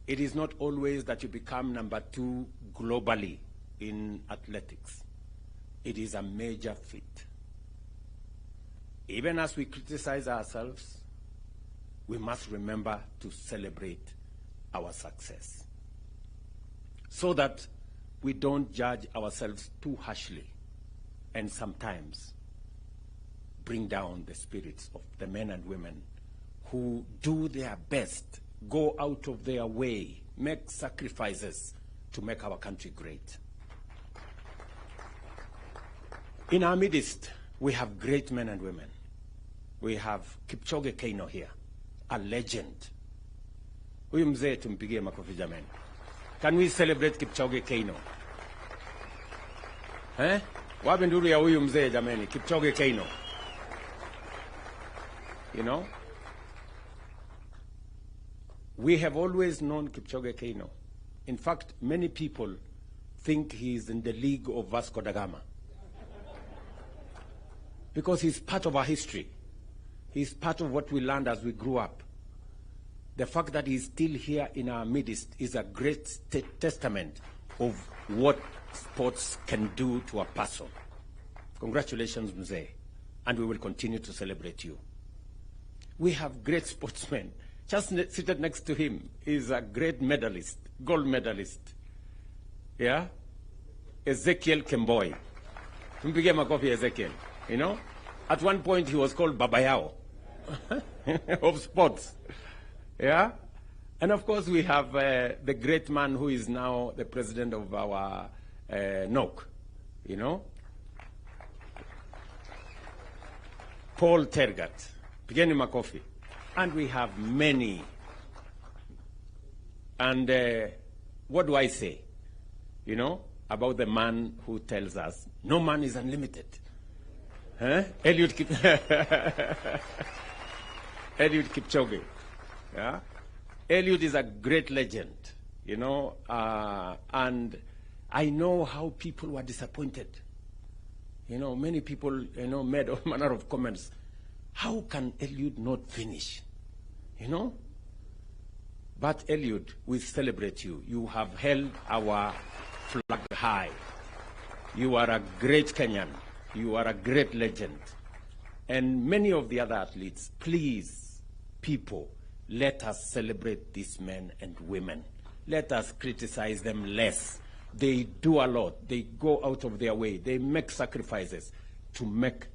P: It is not always that you become number two globally in athletics. It is a major feat. Even as we criticize ourselves, we must remember to celebrate our success so that we don't judge ourselves too harshly and sometimes bring down the spirits of the men and women who do their best, go out of their way, make sacrifices to make our country great. In our midst, we have great men and women. We have Kipchoge Keino here, a legend. Huyu mzee tumpigie makofi jamani. Can we celebrate Kipchoge Keino? Wapi nduru ya huyu mzee jamani, Kipchoge Keino. You know? We have always known Kipchoge Keino. In fact, many people think he is in the league of Vasco da Gama, because he's part of our history. He's part of what we learned as we grew up. The fact that he's still here in our midst is a great testament of what sports can do to a person. Congratulations, Mzee, and we will continue to celebrate you. We have great sportsmen. Just seated next to him is a great medalist, gold medalist. Yeah? Ezekiel Kemboi. Tumpigie makofi Ezekiel. You know? At one point he was called Babayao of sports. Yeah? And of course we have the great man who is now the president of our NOC. You know? Paul Tergat. Pigeni makofi. And we have many. And what do I say? You know, about the man who tells us, no man is unlimited. Eliud Kipchoge. Yeah? Eliud is a great legend, you know, and I know how people were disappointed. You know, many people, you know, made all manner of comments. How can Eliud not finish? You know? But Eliud, we celebrate you. You have held our flag high. You are a great Kenyan. You are a great legend. and many of the other athletes, please, people, let us celebrate these men and women. Let us criticize them less. They do a lot. They go out of their way. They make sacrifices to make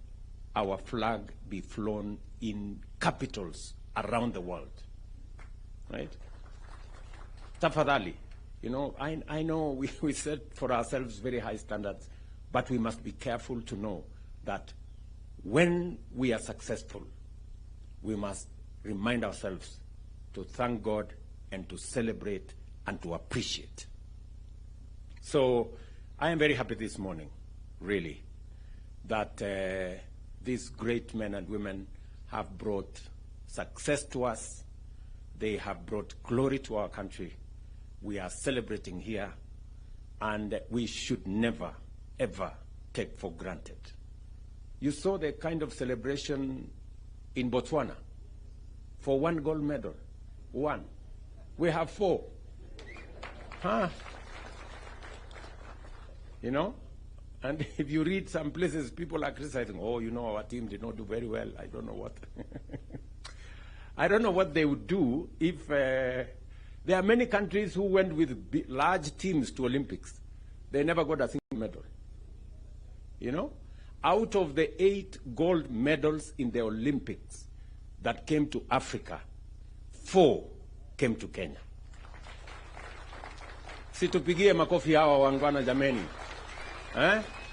P: our flag be flown in capitals around the world. Right? Tafadhali, you know, I know we set for ourselves very high standards, but we must be careful to know that when we are successful, we must remind ourselves to thank God and to celebrate and to appreciate. So I am very happy this morning, really, that these great men and women have brought success to us. They have brought glory to our country. We are celebrating here, and we should never, ever take for granted. You saw the kind of celebration in Botswana for 1 gold medal. 1. We have 4. Huh? You know? And if you read some places, people are criticizing, oh, you know, our team did not do very well. I don't know what. I don't know what they would do if there are many countries who went with large teams to Olympics. They never got a single medal. You know? Out of the 8 gold medals in the Olympics that came to Africa, 4 came to Kenya. Situpigie makofi hawa wangwana jameni.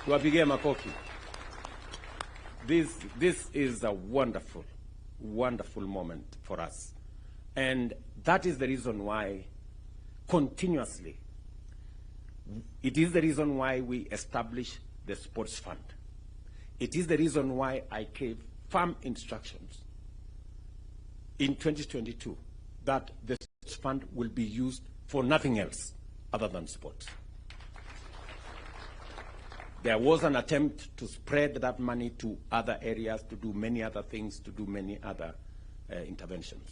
P: Tuwapigie makofi. This is a wonderful, wonderful moment for us. And that is the reason why continuously, it is the reason why we established the sports fund. It is the reason why I gave firm instructions in 2022 that the sports fund will be used for nothing else other than sports. There was an attempt to spread that money to other areas, to do many other things, to do many other interventions.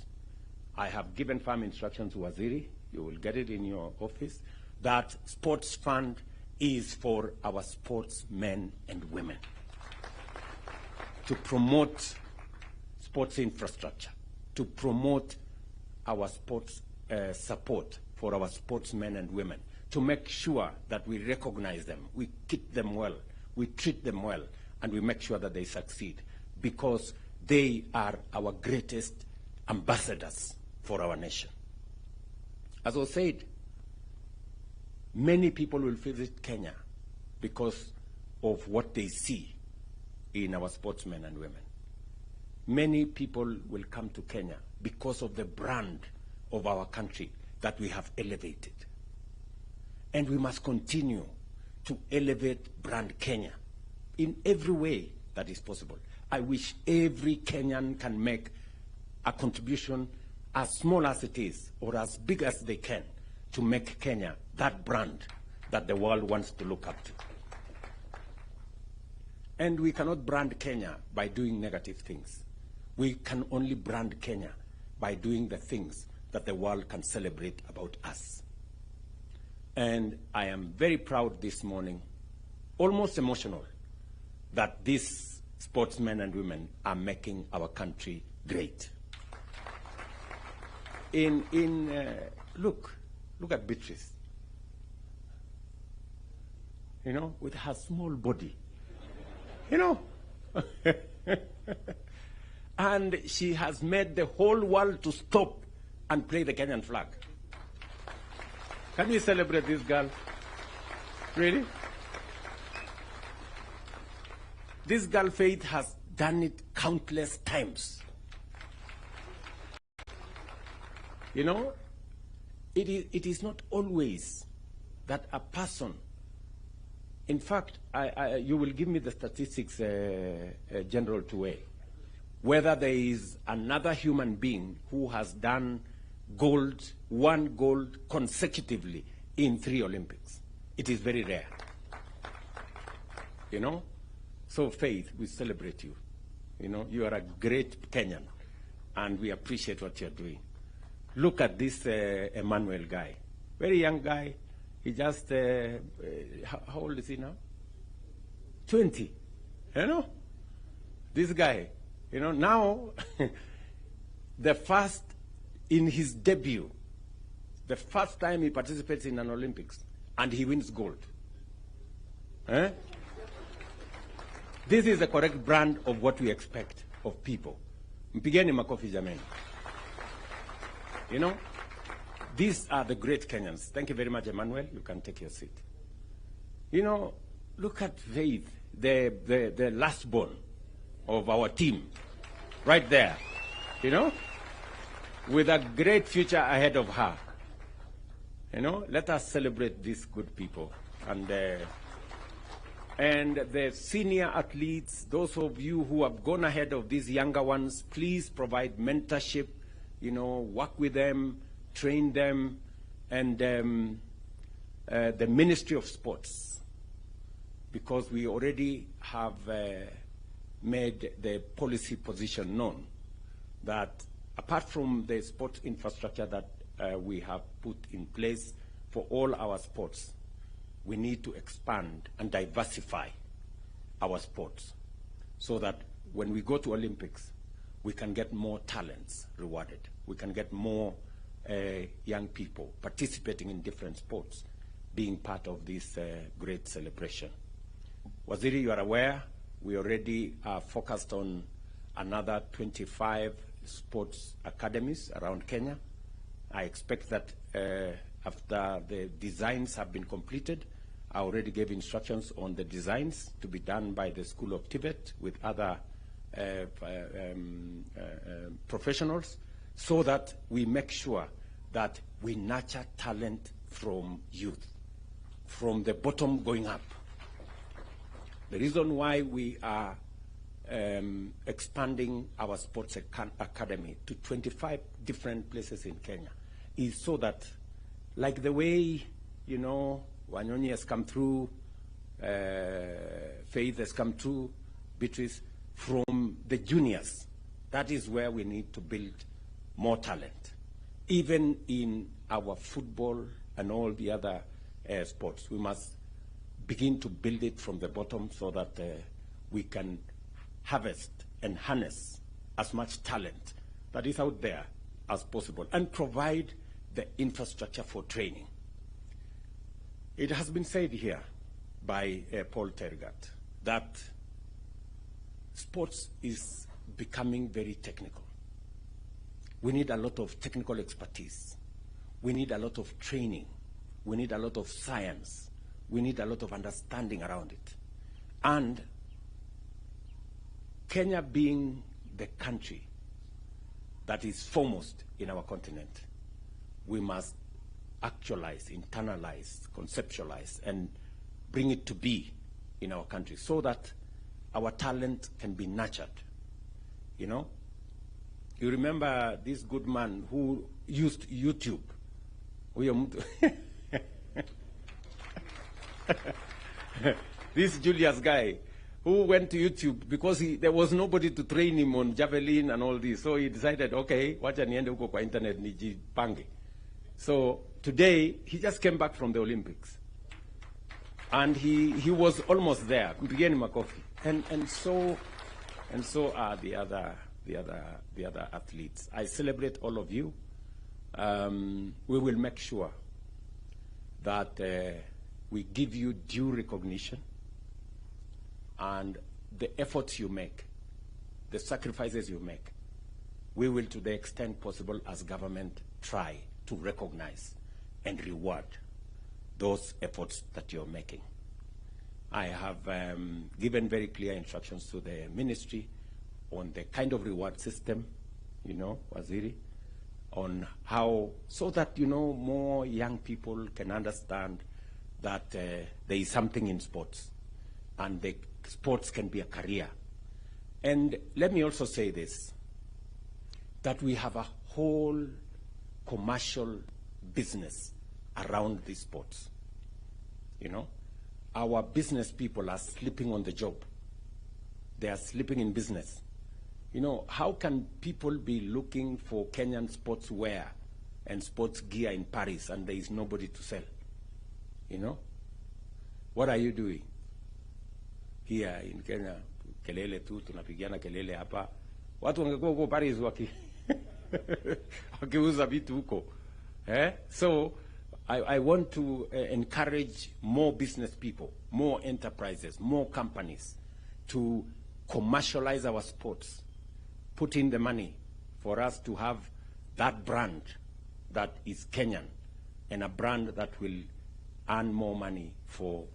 P: I have given firm instructions to Waziri, you will get it in your office, that sports fund is for our sportsmen and women, to promote sports infrastructure, to promote our sports support for our sportsmen and women, to make sure that we recognize them, we keep them well, we treat them well, and we make sure that they succeed, because they are our greatest ambassadors for our nation. As I said, many people will visit Kenya because of what they see in our sportsmen and women. Many people will come to Kenya because of the brand of our country that we have elevated. And we must continue to elevate brand Kenya in every way that is possible. I wish every Kenyan can make a contribution, as small as it is, or as big as they can, to make Kenya that brand that the world wants to look up to. And we cannot brand Kenya by doing negative things. We can only brand Kenya by doing the things that the world can celebrate about us. And I am very proud this morning, almost emotional, that these sportsmen and women are making our country great. Look at Beatrice. You know, with her small body. You know? And she has made the whole world to stop and play the Kenyan flag. Can we celebrate this girl? Really? This girl, Faith, has done it countless times. You know, it is not always that a person, in fact, you will give me the statistics, General Tuwe, whether there is another human being who has done one gold consecutively in 3 Olympics. It is very rare. You know? So Faith, we celebrate you. You know, you are a great Kenyan, and we appreciate what you're doing. Look at this Emmanuel guy. Very young guy. He just, how old is he now? 20. You know? This guy, you know, now the first, in his debut, the first time he participates in an Olympics, and he wins gold. Eh? This is the correct brand of what we expect of people. Mpigeni makofi jameni. You know, these are the great Kenyans. Thank you very much, Emmanuel. You can take your seat. You know, look at Faith, the last born of our team, right there, you know, with a great future ahead of her. You know, let us celebrate these good people. And the senior athletes, those of you who have gone ahead of these younger ones, please provide mentorship, you know, work with them, train them, and the Ministry of Sports, because we already have made the policy position known that apart from the sports infrastructure that we have put in place for all our sports, we need to expand and diversify our sports so that when we go to Olympics, we can get more talents rewarded. We can get more young people participating in different sports, being part of this great celebration. Waziri, you are aware, we already are focused on another 25 sports academies around Kenya. I expect that after the designs have been completed, I already gave instructions on the designs to be done by the School of Tibet with other professionals, so that we make sure that we nurture talent from youth, from the bottom going up. The reason why we are expanding our sports academy to 25 different places in Kenya is so that, like the way, you know, Wanyonyi has come through, Faith has come through, Beatrice, from the juniors, that is where we need to build more talent. Even in our football and all the other sports, we must begin to build it from the bottom so that we can harvest and harness as much talent that is out there as possible and provide the infrastructure for training. It has been said here by Paul Tergat that sports is becoming very technical. We need a lot of technical expertise. We need a lot of training. We need a lot of science. We need a lot of understanding around it. And Kenya being the country that is foremost in our continent, we must actualize, internalize, conceptualize, and bring it to be in our country so that our talent can be nurtured. You know, you remember this good man who used YouTube. This Julius guy who went to YouTube because there was nobody to train him on javelin and all this. So he decided, okay, wacha niende huko kwa internet nijipange. So today, he just came back from the Olympics. And he was almost there. Mpigeni makofi. And so are the other athletes. I celebrate all of you. We will make sure that we give you due recognition, and the efforts you make, the sacrifices you make, we will, to the extent possible as government, try to recognize and reward those efforts that you're making. I have given very clear instructions to the ministry on the kind of reward system, you know, Waziri, on how, so that, you know, more young people can understand that there is something in sports, and the sports can be a career. And let me also say this, that we have a whole commercial business around these sports. You know, our business people are sleeping on the job. They are sleeping in business. You know, how can people be looking for Kenyan sports wear and sports gear in Paris and there is nobody to sell? You know, what are you doing here in Kenya kelele tu, tunapigiana kelele hapa. Watu wangekuwa huko Paris wakiuza vitu huko. So I want to encourage more business people, more enterprises, more companies to commercialize our sports, put in the money for us to have that brand that is Kenyan and a brand that will earn more money for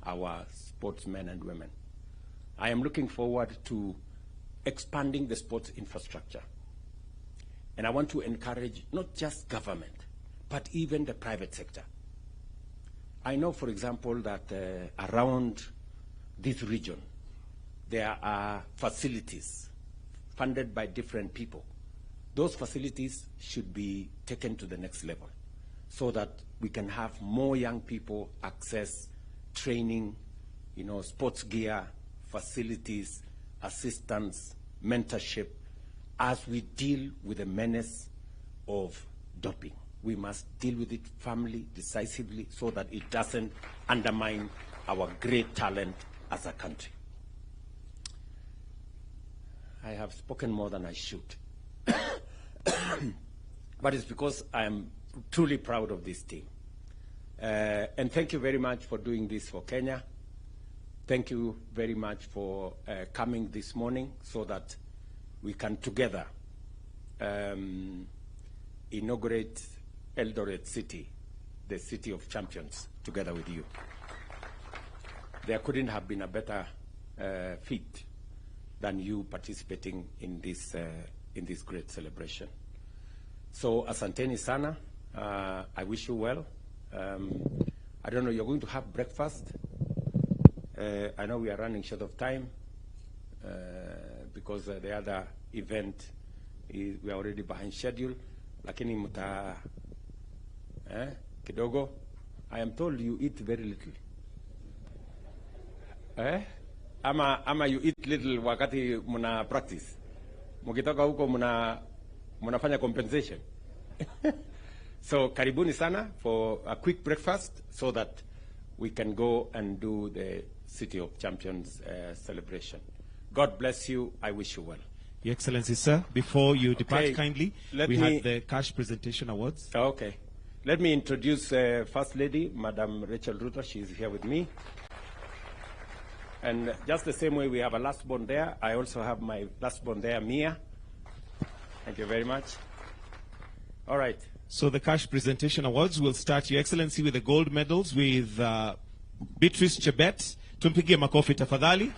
P: our sportsmen and women. I am looking forward to expanding the sports infrastructure. And I want to encourage not just government, but even the private sector. I know, for example, that around this region, there are facilities funded by different people. Those facilities should be taken to the next level so that we can have more young people access training, sports gear, facilities, assistance, mentorship, as we deal with the menace of doping. We must deal with it firmly, decisively, so that it doesn't undermine our great talent as a country. I have spoken more than I should. But it's because I am truly proud of this team. And thank you very much for doing this for Kenya. Thank you very much for coming this morning so that we can together inaugurate Eldoret City, the city of champions, together with you. There couldn't have been a better feat than you participating in this great celebration. So asanteni sana. I wish you well. I don't know, you're going to have breakfast. I know we are running short of time because the other event we are already behind schedule. Lakini muta kidogo. I am told you eat very little. Ama you eat little wakati muna practice. Mukitoka huko munafanya compensation. So karibuni sana for a quick breakfast so that we can go and do the City of Champions celebration. God bless you. I wish you well.
H: Your Excellency, sir, before you depart kindly, we have the cash presentation awards.
P: Okay. Let me introduce First Lady, Madam Rachel Ruto. She is here with me. And just the same way we have a last born there, I also have my last born there, Mia. Thank you very much. All right.
H: So the cash presentation awards will start, Your Excellency, with the gold medals with Beatrice Chebet. Tumpigie makofi tafadhali,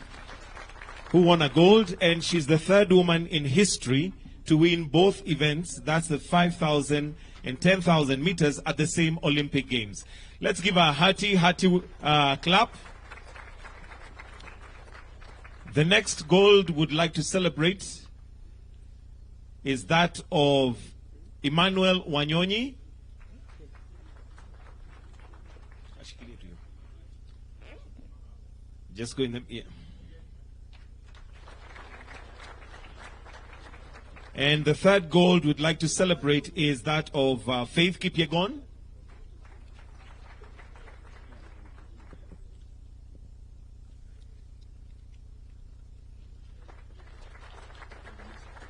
H: who won a gold, and she's the third woman in history to win both events. That's the 5,000 and 10,000 meters at the same Olympic Games. Let's give a hearty clap. The next gold would like to celebrate is that of Emmanuel Wanyonyi. Just go in the... Yeah. And the third gold we'd like to celebrate is that of Faith Kipyegon.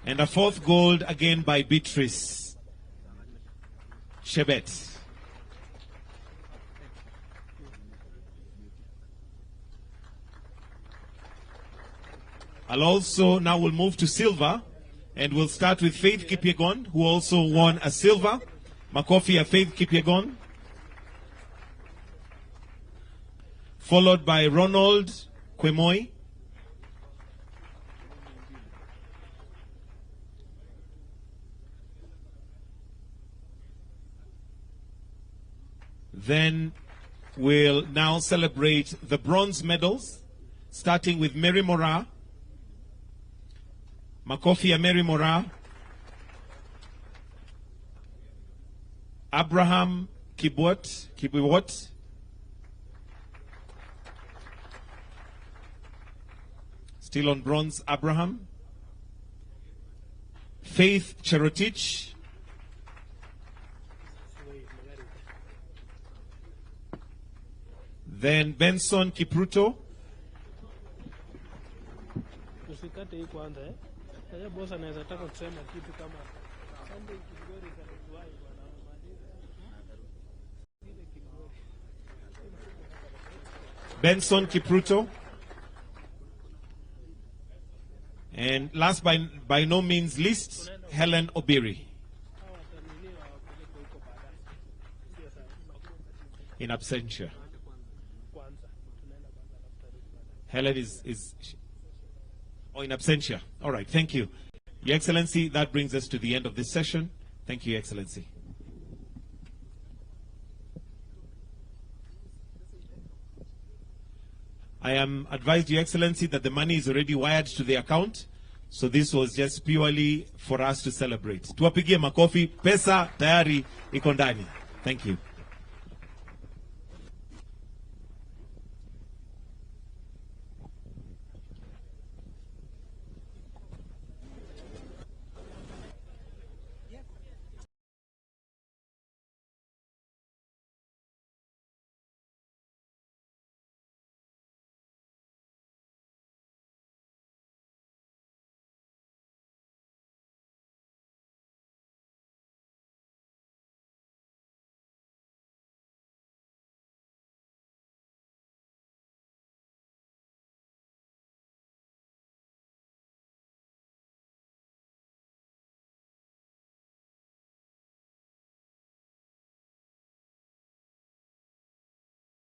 H: And a fourth gold again by Beatrice Chebet. Now we'll move to silver, and we'll start with Faith Kipyegon, who also won a silver. Makofi ya Faith Kipyegon. Followed by Ronald Kwemoi. Then we'll now celebrate the bronze medals, starting with Mary Mora. Makofi ya Mary Mora. Abraham Kibiwot. Still on bronze, Abraham. Faith Cherotich. Then Benson Kipruto.
Q: usikate hii kwanza eh. Sasa boss anaweza taka kusema kitu kama Sunday Kigori kanatuai bwana maliza.
H: Benson Kipruto. And last by no means least, Helen Obiri. In absentia. Helen is in absentia. All right, thank you. Your Excellency, that brings us to the end of this session. Thank you, Your Excellency. I am advised, Your Excellency, that the money is already wired to the account. So this was just purely for us to celebrate. Tuwapigie makofi, pesa tayari iko ndani. Thank you.